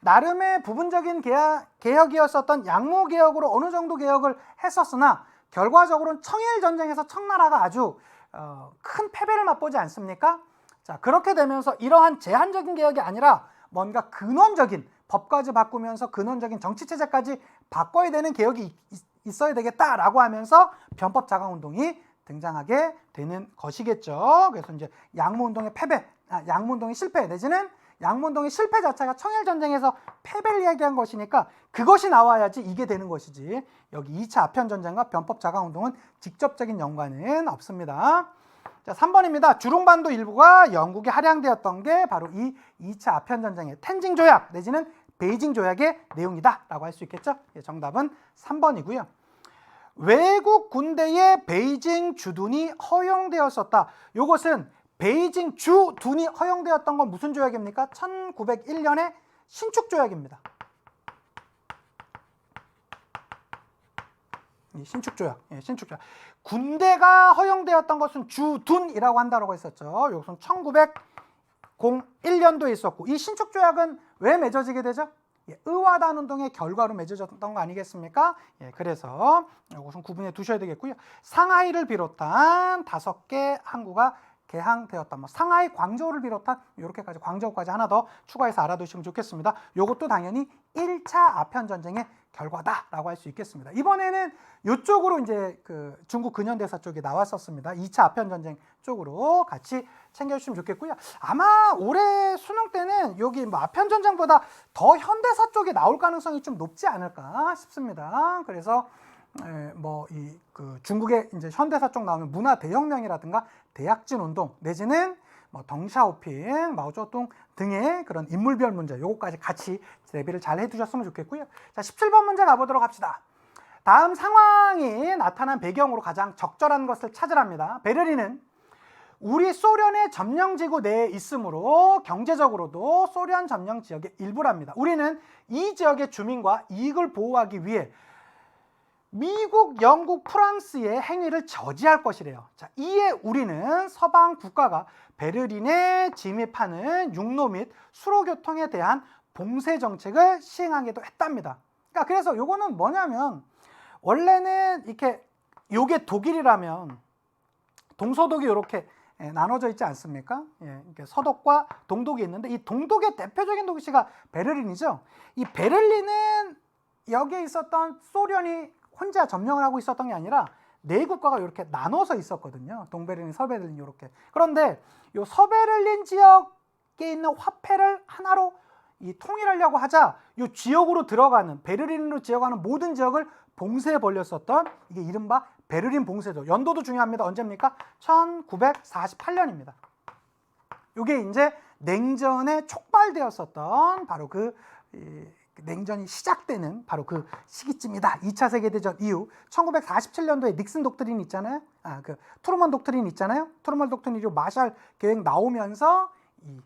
나름의 부분적인 개혁이었었던 양무개혁으로 어느 정도 개혁을 했었으나 결과적으로는 청일전쟁에서 청나라가 아주 큰 패배를 맛보지 않습니까? 자, 그렇게 되면서 이러한 제한적인 개혁이 아니라 뭔가 근원적인 법까지 바꾸면서 근원적인 정치체제까지 바꿔야 되는 개혁이 있어야 되겠다라고 하면서 변법 자강운동이 등장하게 되는 것이겠죠. 그래서 이제 양무운동의 양무운동의 실패 내지는 양무운동의 실패 자체가 청일전쟁에서 패배를 이야기한 것이니까 그것이 나와야지 이게 되는 것이지, 여기 2차 아편전쟁과 변법 자강운동은 직접적인 연관은 없습니다. 자, 3번입니다. 주룽반도 일부가 영국에 할양되었던 게 바로 이 2차 아편전쟁의 텐징 조약 내지는 베이징 조약의 내용이다 라고 할 수 있겠죠. 예, 정답은 3번이고요. 외국 군대의 베이징 주둔이 허용되었었다. 이것은 베이징 주둔이 허용되었던 건 무슨 조약입니까? 1901년의 신축조약입니다. 신축조약, 신축조약. 군대가 허용되었던 것은 주둔이라고 한다고 했었죠. 이것은 1901년도에 있었고, 이 신축조약은 왜 맺어지게 되죠? 의화단 운동의 결과로 맺어졌던 거 아니겠습니까? 그래서 이것은 구분해 두셔야 되겠고요. 상하이를 비롯한 5개 항구가 개항되었다. 상하이, 광저우를 비롯한 이렇게까지 광저우까지 하나 더 추가해서 알아두시면 좋겠습니다. 이것도 당연히 1차 아편전쟁의 결과다라고 할 수 있겠습니다. 이번에는 이쪽으로 이제 그 중국 근현대사 쪽이 나왔었습니다. 2차 아편전쟁 쪽으로 같이 챙겨주시면 좋겠고요. 아마 올해 수능 때는 여기 뭐 아편전쟁보다 더 현대사 쪽이 나올 가능성이 좀 높지 않을까 싶습니다. 그래서 뭐 이 그 중국의 이제 현대사 쪽 나오면 문화 대혁명이라든가 대약진 운동 내지는 뭐 덩샤오핑, 마오쩌둥 등의 그런 인물별 문제, 요거까지 같이 대비를 잘 해두셨으면 좋겠고요. 자, 17번 문제 가보도록 합시다. 다음 상황이 나타난 배경으로 가장 적절한 것을 찾으랍니다. 베를린은 우리 소련의 점령지구 내에 있으므로 경제적으로도 소련 점령 지역의 일부랍니다. 우리는 이 지역의 주민과 이익을 보호하기 위해 미국, 영국, 프랑스의 행위를 저지할 것이래요. 자, 이에 우리는 서방 국가가 베를린에 진입하는 육로 및 수로교통에 대한 봉쇄 정책을 시행하기도 했답니다. 그러니까 그래서 요거는 뭐냐면, 원래는 이렇게 요게 독일이라면 동서독이 이렇게 나눠져 있지 않습니까? 이렇게 서독과 동독이 있는데, 이 동독의 대표적인 도시가 베를린이죠. 이 베를린은 여기에 있었던 소련이 혼자 점령을 하고 있었던 게 아니라 네 국가가 이렇게 나눠서 있었거든요. 동베를린, 서베를린 이렇게. 그런데 이 서베를린 지역에 있는 화폐를 하나로 통일하려고 하자 이 지역으로 들어가는, 베를린으로 지어가는 모든 지역을 봉쇄해 버렸었던, 이게 이른바 베를린 봉쇄죠. 연도도 중요합니다. 언제입니까? 1948년입니다. 이게 이제 냉전에 촉발되었었던 바로 냉전이 시작되는 바로 그 시기쯤이다. 2차 세계대전 이후 1947년도에 닉슨 독트린 있잖아요. 그 트루먼 독트린 있잖아요. 트루먼 독트린 이후 마샬 계획 나오면서 이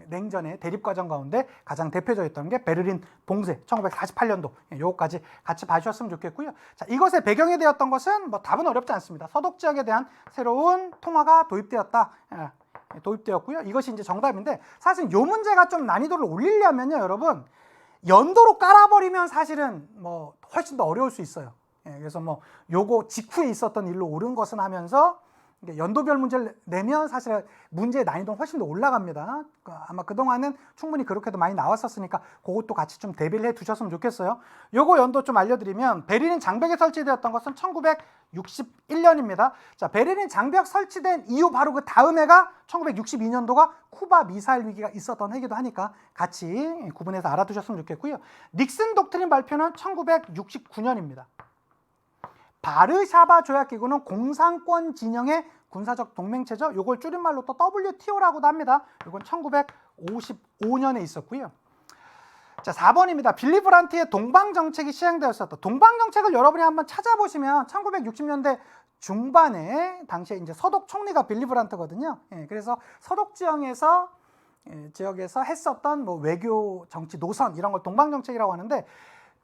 냉전의 대립 과정 가운데 가장 대표적이었던 게 베를린 봉쇄 1948년도. 요거까지 같이 봐주셨으면 좋겠고요. 자, 이것의 배경이 되었던 것은 뭐 답은 어렵지 않습니다. 서독 지역에 대한 새로운 통화가 도입되었고요. 이것이 이제 정답인데, 사실 요 문제가 좀 난이도를 올리려면요, 여러분, 연도로 깔아버리면 사실은 뭐 훨씬 더 어려울 수 있어요. 그래서 뭐 요거 직후에 있었던 일로 옳은 것은 하면서 연도별 문제를 내면 사실 문제의 난이도는 훨씬 더 올라갑니다. 아마 그동안은 충분히 그렇게도 많이 나왔었으니까 그것도 같이 좀 대비를 해 두셨으면 좋겠어요. 요거 연도 좀 알려드리면, 베를린 장벽에 설치되었던 것은 1961년입니다. 자, 베를린 장벽 설치된 이후 바로 그 다음 해가 1962년도가 쿠바 미사일 위기가 있었던 해기도 하니까 같이 구분해서 알아두셨으면 좋겠고요. 닉슨 독트린 발표는 1969년입니다. 바르샤바 조약기구는 공산권 진영의 군사적 동맹체죠. 이걸 줄임말로 또 WTO라고도 합니다. 이건 1955년에 있었고요. 자, 4번입니다. 빌리 브란트의 동방정책이 시행되었었다. 동방정책을 여러분이 한번 찾아보시면 1960년대 중반에 당시에 이제 서독 총리가 빌리 브란트거든요. 그래서 서독 지역에서 했었던 뭐 외교 정치 노선 이런 걸 동방정책이라고 하는데,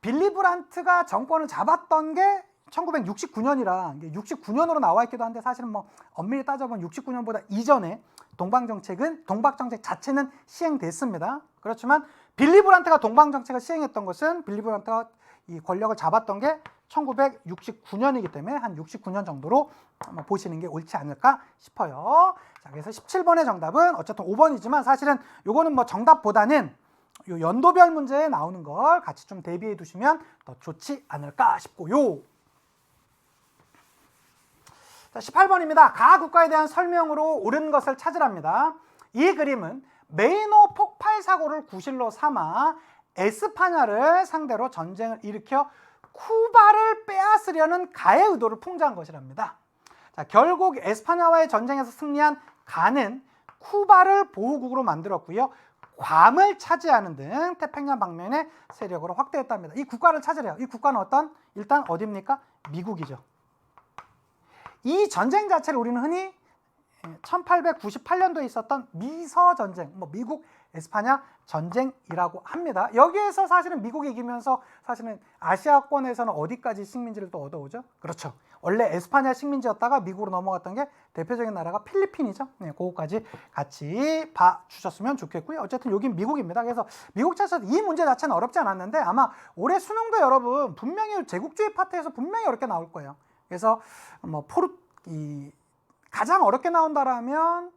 빌리 브란트가 정권을 잡았던 게 1969년이라 69년으로 나와 있기도 한데, 사실은 뭐 엄밀히 따져보면 69년보다 이전에 동방정책 자체는 시행됐습니다. 그렇지만 빌리 브란트가 동방정책을 시행했던 것은, 빌리 브란트가 이 권력을 잡았던 게 1969년이기 때문에 한 69년 정도로 한번 보시는 게 옳지 않을까 싶어요. 자, 그래서 17번의 정답은 어쨌든 5번이지만 사실은 요거는 뭐 정답보다는 요 연도별 문제에 나오는 걸 같이 좀 대비해 두시면 더 좋지 않을까 싶고요. 자, 18번입니다. 가 국가에 대한 설명으로 옳은 것을 찾으랍니다. 이 그림은 메이노 폭발 사고를 구실로 삼아 에스파냐를 상대로 전쟁을 일으켜 쿠바를 빼앗으려는 가의 의도를 풍자한 것이랍니다. 자, 결국 에스파냐와의 전쟁에서 승리한 가는 쿠바를 보호국으로 만들었고요. 괌을 차지하는 등 태평양 방면의 세력으로 확대했답니다. 이 국가를 찾으래요. 이 국가는 일단 어디입니까? 미국이죠. 이 전쟁 자체를 우리는 흔히 1898년도에 있었던 미서전쟁, 미국 에스파냐 전쟁이라고 합니다. 여기에서 사실은 미국이 이기면서 사실은 아시아권에서는 어디까지 식민지를 또 얻어오죠? 그렇죠. 원래 에스파냐 식민지였다가 미국으로 넘어갔던 게 대표적인 나라가 필리핀이죠. 네, 그거까지 같이 봐주셨으면 좋겠고요. 어쨌든 여긴 미국입니다. 그래서 미국 차에서 이 문제 자체는 어렵지 않았는데 아마 올해 수능도 여러분 분명히 제국주의 파트에서 분명히 어렵게 나올 거예요. 그래서 가장 어렵게 나온다라면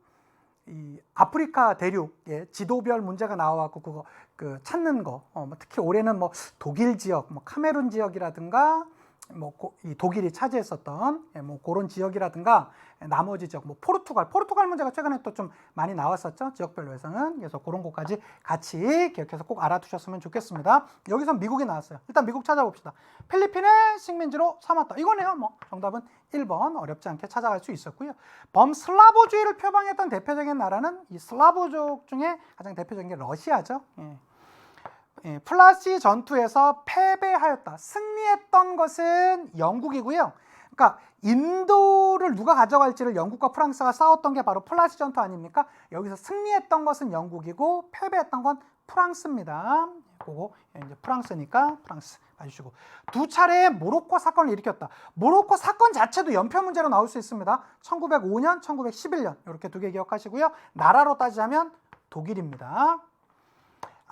이 아프리카 대륙의 지도별 문제가 나와갖고 그거 찾는 거, 특히 올해는 독일 지역, 카메룬 지역이라든가 이 독일이 차지했었던 그런 지역이라든가 나머지 지역, 포르투갈 문제가 최근에 또 좀 많이 나왔었죠. 지역별로에서는. 그래서 그런 것까지 같이 기억해서 꼭 알아두셨으면 좋겠습니다. 여기서 미국이 나왔어요. 일단 미국 찾아봅시다. 필리핀을 식민지로 삼았다. 이거네요. 정답은 1번 어렵지 않게 찾아갈 수 있었고요. 범슬라브주의를 표방했던 대표적인 나라는 이 슬라브족 중에 가장 대표적인 게 러시아죠. 플라시 전투에서 패배하였다. 승리했던 것은 영국이고요. 그러니까 인도를 누가 가져갈지를 영국과 프랑스가 싸웠던 게 바로 플라시 전투 아닙니까? 여기서 승리했던 것은 영국이고 패배했던 건 프랑스입니다. 그거 이제 프랑스니까 프랑스 봐주시고, 두 차례의 모로코 사건을 일으켰다. 모로코 사건 자체도 연표 문제로 나올 수 있습니다. 1905년, 1911년 이렇게 두 개 기억하시고요. 나라로 따지자면 독일입니다.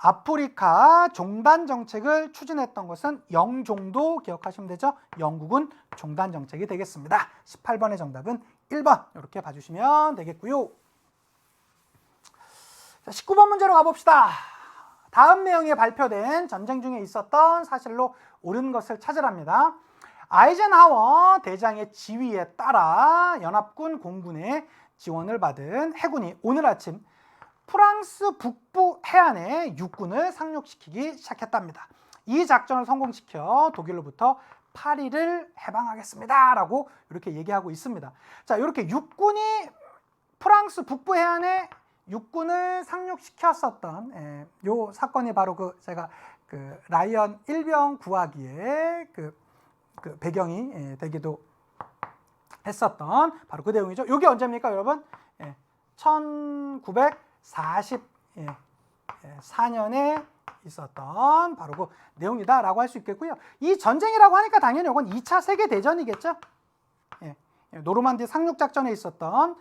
아프리카 종단 정책을 추진했던 것은 영종도 기억하시면 되죠. 영국은 종단 정책이 되겠습니다. 18번의 정답은 1번 이렇게 봐주시면 되겠고요. 자, 19번 문제로 가봅시다. 다음 내용에 발표된 전쟁 중에 있었던 사실로 옳은 것을 찾으랍니다. 아이젠하워 대장의 지휘에 따라 연합군 공군의 지원을 받은 해군이 오늘 아침 프랑스 북부 해안에 육군을 상륙시키기 시작했답니다. 이 작전을 성공시켜 독일로부터 파리를 해방하겠습니다 라고 이렇게 얘기하고 있습니다. 자, 이렇게 육군이 프랑스 북부 해안에 육군을 상륙시켰었던 요 사건이 바로 제가 라이언 일병 구하기의 그 배경이 되기도 했었던 바로 그 내용이죠. 이게 언제입니까, 여러분? 1944년에 있었던 바로 그 내용이다라고 할 수 있겠고요. 이 전쟁이라고 하니까 당연히 이건 2차 세계대전이겠죠. 노르만디 상륙작전에 있었던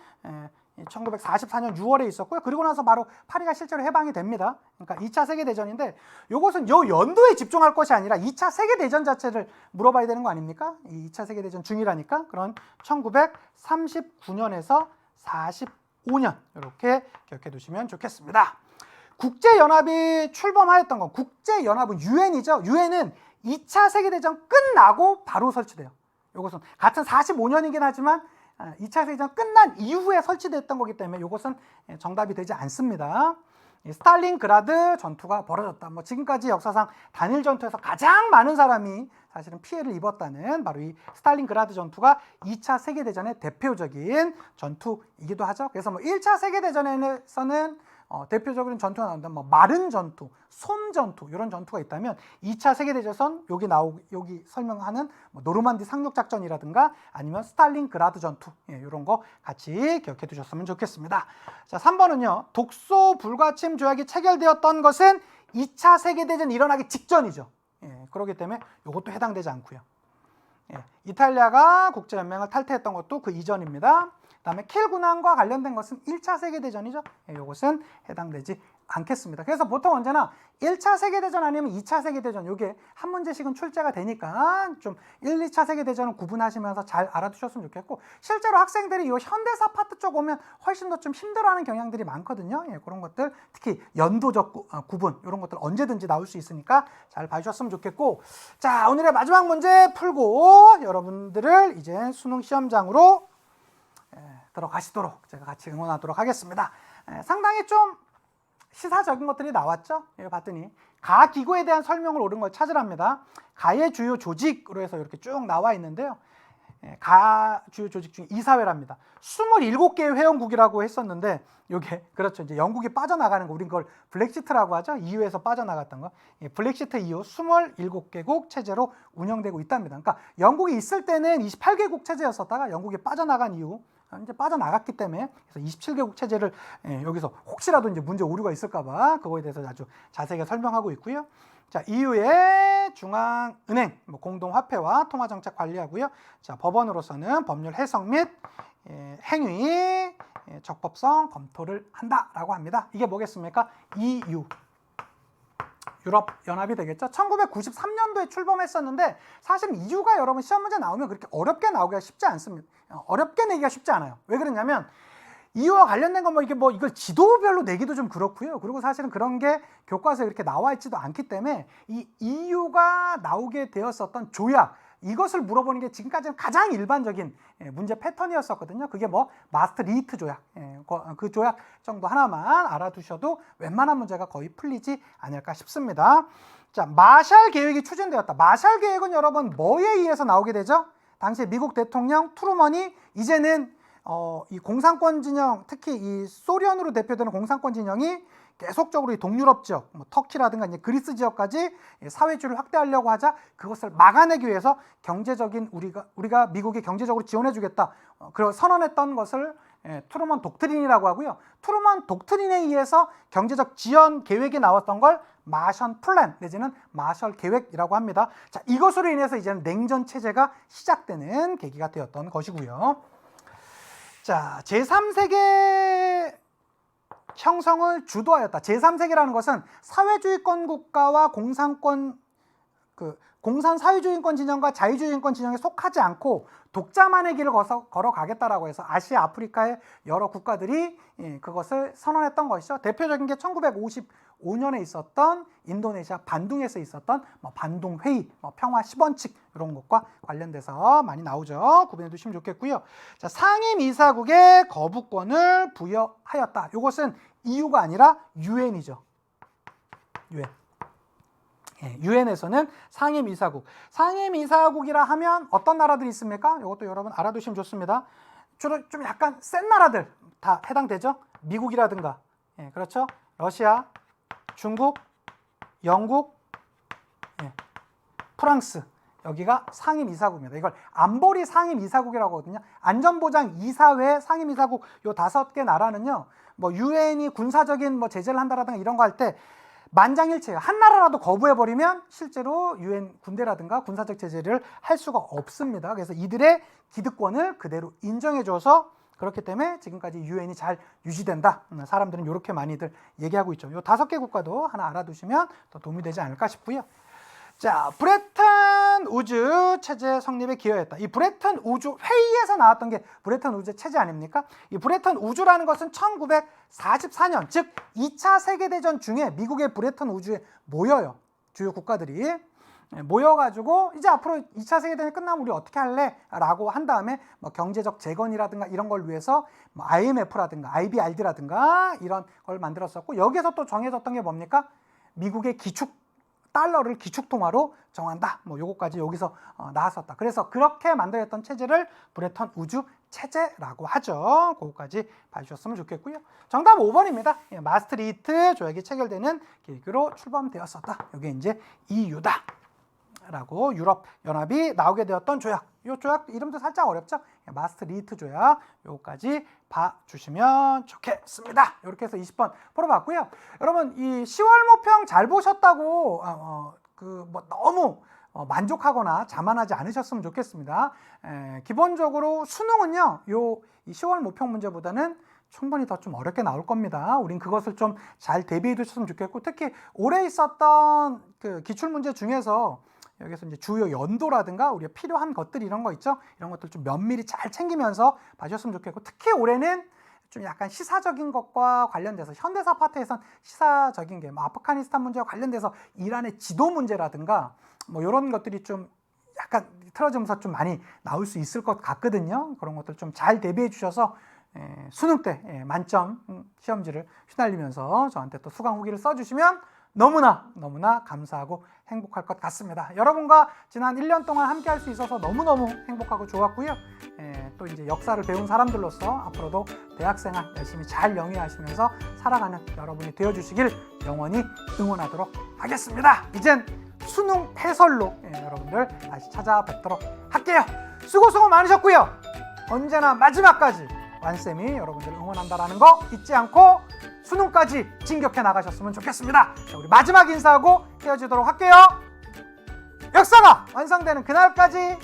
1944년 6월에 있었고요. 그리고 나서 바로 파리가 실제로 해방이 됩니다. 그러니까 2차 세계대전인데 이것은 요 연도에 집중할 것이 아니라 2차 세계대전 자체를 물어봐야 되는 거 아닙니까? 이 2차 세계대전 중이라니까. 그런 1939년에서 45년 이렇게 기억해 두시면 좋겠습니다. 국제연합이 출범하였던 건, 국제연합은 유엔이죠. 유엔은 2차 세계대전 끝나고 바로 설치돼요. 이것은 같은 45년이긴 하지만 2차 세계대전 끝난 이후에 설치됐던 거기 때문에 이것은 정답이 되지 않습니다. 스탈린그라드 전투가 벌어졌다. 지금까지 역사상 단일 전투에서 가장 많은 사람이 사실은 피해를 입었다는 바로 이 스탈린그라드 전투가 2차 세계대전의 대표적인 전투이기도 하죠. 그래서 1차 세계대전에서는 대표적인 전투가 나온다. 마른 전투, 솜 전투 이런 전투가 있다면 2차 세계대전 여기 설명하는 노르만디 상륙작전이라든가 아니면 스탈린그라드 전투 이런 거 같이 기억해 두셨으면 좋겠습니다. 자, 3번은요. 독소 불가침 조약이 체결되었던 것은 2차 세계대전 일어나기 직전이죠. 그렇기 때문에 이것도 해당되지 않고요. 이탈리아가 국제연맹을 탈퇴했던 것도 그 이전입니다. 그다음에 킬 군함과 관련된 것은 1차 세계대전이죠. 이것은 해당되지 않겠습니다. 그래서 보통 언제나 1차 세계대전 아니면 2차 세계대전 요게 한 문제씩은 출제가 되니까 좀 1, 2차 세계대전을 구분하시면서 잘 알아두셨으면 좋겠고, 실제로 학생들이 이 현대사 파트 쪽 오면 훨씬 더 좀 힘들어하는 경향들이 많거든요. 그런 것들 특히 연도적 구분 이런 것들 언제든지 나올 수 있으니까 잘 봐주셨으면 좋겠고, 자 오늘의 마지막 문제 풀고 여러분들을 이제 수능 시험장으로 들어가시도록 제가 같이 응원하도록 하겠습니다. 상당히 좀 시사적인 것들이 나왔죠. 여기 봤더니 가 기구에 대한 설명을 옳은 걸 찾으랍니다. 가의 주요 조직으로 해서 이렇게 쭉 나와 있는데요. 가 주요 조직 중에 이사회랍니다. 27개의 회원국이라고 했었는데 이게 그렇죠. 이제 영국이 빠져나가는 거, 우린 그걸 블랙시트라고 하죠. EU에서 빠져나갔던 거. 블랙시트 이후 27개국 체제로 운영되고 있답니다. 그러니까 영국이 있을 때는 28개국 체제였었다가 영국이 빠져나간 이후 이제 빠져나갔기 때문에 그래서 27개국 체제를 여기서 혹시라도 이제 문제 오류가 있을까봐 그거에 대해서 아주 자세하게 설명하고 있고요. 자, EU의 중앙은행 공동화폐와 통화정책 관리하고요. 자, 법원으로서는 법률 해석 및 행위 적법성 검토를 한다라고 합니다. 이게 뭐겠습니까? EU. 유럽연합이 되겠죠. 1993년도에 출범했었는데 사실 EU가 여러분 시험 문제 나오면 그렇게 어렵게 나오기가 쉽지 않습니다. 어렵게 내기가 쉽지 않아요. 왜 그러냐면 EU와 관련된 건 이걸 지도별로 내기도 좀 그렇고요. 그리고 사실은 그런 게 교과서에 이렇게 나와 있지도 않기 때문에 이 EU가 나오게 되었었던 조약, 이것을 물어보는 게 지금까지는 가장 일반적인 문제 패턴이었었거든요. 그게 마스트리히트 조약, 그 조약 정도 하나만 알아두셔도 웬만한 문제가 거의 풀리지 않을까 싶습니다. 자, 마샬 계획이 추진되었다. 마샬 계획은 여러분 뭐에 의해서 나오게 되죠? 당시 미국 대통령 트루먼이 이제는 이 공산권 진영, 특히 이 소련으로 대표되는 공산권 진영이 계속적으로 이 동유럽 지역, 터키라든가 이제 그리스 지역까지 사회주의를 확대하려고 하자 그것을 막아내기 위해서 경제적인 우리가 미국이 경제적으로 지원해주겠다. 그걸 선언했던 것을 트루먼 독트린이라고 하고요. 트루먼 독트린에 의해서 경제적 지원 계획이 나왔던 걸 마션 플랜 내지는 마셜 계획이라고 합니다. 자, 이것으로 인해서 이제는 냉전 체제가 시작되는 계기가 되었던 것이고요. 자, 제3세계 형성을 주도하였다. 제3세계라는 것은 사회주의권 국가와 공산 사회주의권 진영과 자유주의권 진영에 속하지 않고 독자만의 길을 걸어가겠다라고 해서 아시아, 아프리카의 여러 국가들이 그것을 선언했던 것이죠. 대표적인 게 1955년에 있었던 인도네시아 반둥에서 있었던 반둥회의, 평화 10원칙 이런 것과 관련돼서 많이 나오죠. 구분해 두시면 좋겠고요. 자, 상임이사국에 거부권을 부여하였다. 이것은 EU가 아니라 UN이죠. UN. 유엔에서는 상임이사국. 상임이사국이라 하면 어떤 나라들이 있습니까? 이것도 여러분 알아두시면 좋습니다. 주로 좀 약간 센 나라들 다 해당되죠. 미국이라든가, 그렇죠. 러시아, 중국, 영국, 프랑스. 여기가 상임이사국입니다. 이걸 안보리 상임이사국이라고 하거든요. 안전보장이사회 상임이사국 요 5개 나라는요. 유엔이 군사적인 제재를 한다라든가 이런 거 할 때 만장일치예요. 한 나라라도 거부해버리면 실제로 유엔 군대라든가 군사적 제재를 할 수가 없습니다. 그래서 이들의 기득권을 그대로 인정해줘서 그렇기 때문에 지금까지 유엔이 잘 유지된다. 사람들은 이렇게 많이들 얘기하고 있죠. 이 5개 국가도 하나 알아두시면 더 도움이 되지 않을까 싶고요. 자, 브레튼 우주 체제 성립에 기여했다. 이 브레튼 우주 회의에서 나왔던 게 브레튼 우주 체제 아닙니까? 이 브레튼 우주라는 것은 1944년, 즉 2차 세계대전 중에 미국의 브레튼 우주에 모여요. 주요 국가들이 모여가지고 이제 앞으로 2차 세계대전이 끝나면 우리 어떻게 할래? 라고 한 다음에 경제적 재건이라든가 이런 걸 위해서 IMF라든가 IBRD라든가 이런 걸 만들었었고, 여기에서 또 정해졌던 게 뭡니까? 미국의 달러를 기축통화로 정한다. 요거까지 여기서 나왔었다. 그래서 그렇게 만들었던 체제를 브레턴 우주 체제라고 하죠. 그거까지 봐주셨으면 좋겠고요. 정답 5번입니다. 마스트리히트 조약이 체결되는 계기로 출범되었었다. 이게 이제 EU다. 라고 유럽 연합이 나오게 되었던 조약. 이 조약 이름도 살짝 어렵죠? 마스트리히트 조약. 요거까지 봐주시면 좋겠습니다. 이렇게 해서 20번 풀어봤고요. 여러분 이 10월 모평 잘 보셨다고 너무 만족하거나 자만하지 않으셨으면 좋겠습니다. 기본적으로 수능은요, 이 10월 모평 문제보다는 충분히 더 좀 어렵게 나올 겁니다. 우린 그것을 좀 잘 대비해 두셨으면 좋겠고, 특히 올해 있었던 그 기출문제 중에서 여기서 이제 주요 연도라든가 우리가 필요한 것들 이런 거 있죠? 이런 것들 좀 면밀히 잘 챙기면서 봐주셨으면 좋겠고, 특히 올해는 좀 약간 시사적인 것과 관련돼서 현대사 파트에선 시사적인 게 아프가니스탄 문제와 관련돼서 이란의 지도 문제라든가 뭐 이런 것들이 좀 약간 틀어지면서 좀 많이 나올 수 있을 것 같거든요. 그런 것들 좀 잘 대비해 주셔서 수능 때 만점 시험지를 휘날리면서 저한테 또 수강 후기를 써주시면 너무나 감사하고 행복할 것 같습니다. 여러분과 지난 1년 동안 함께 할 수 있어서 너무너무 행복하고 좋았고요. 또 이제 역사를 배운 사람들로서 앞으로도 대학생활 열심히 잘 영위하시면서 살아가는 여러분이 되어주시길 영원히 응원하도록 하겠습니다. 이젠 수능 해설로 여러분들 다시 찾아뵙도록 할게요. 수고 많으셨고요. 언제나 마지막까지 완쌤이 여러분들 응원한다라는 거 잊지 않고 수능까지 진격해 나가셨으면 좋겠습니다. 자, 우리 마지막 인사하고 헤어지도록 할게요. 역사가 완성되는 그날까지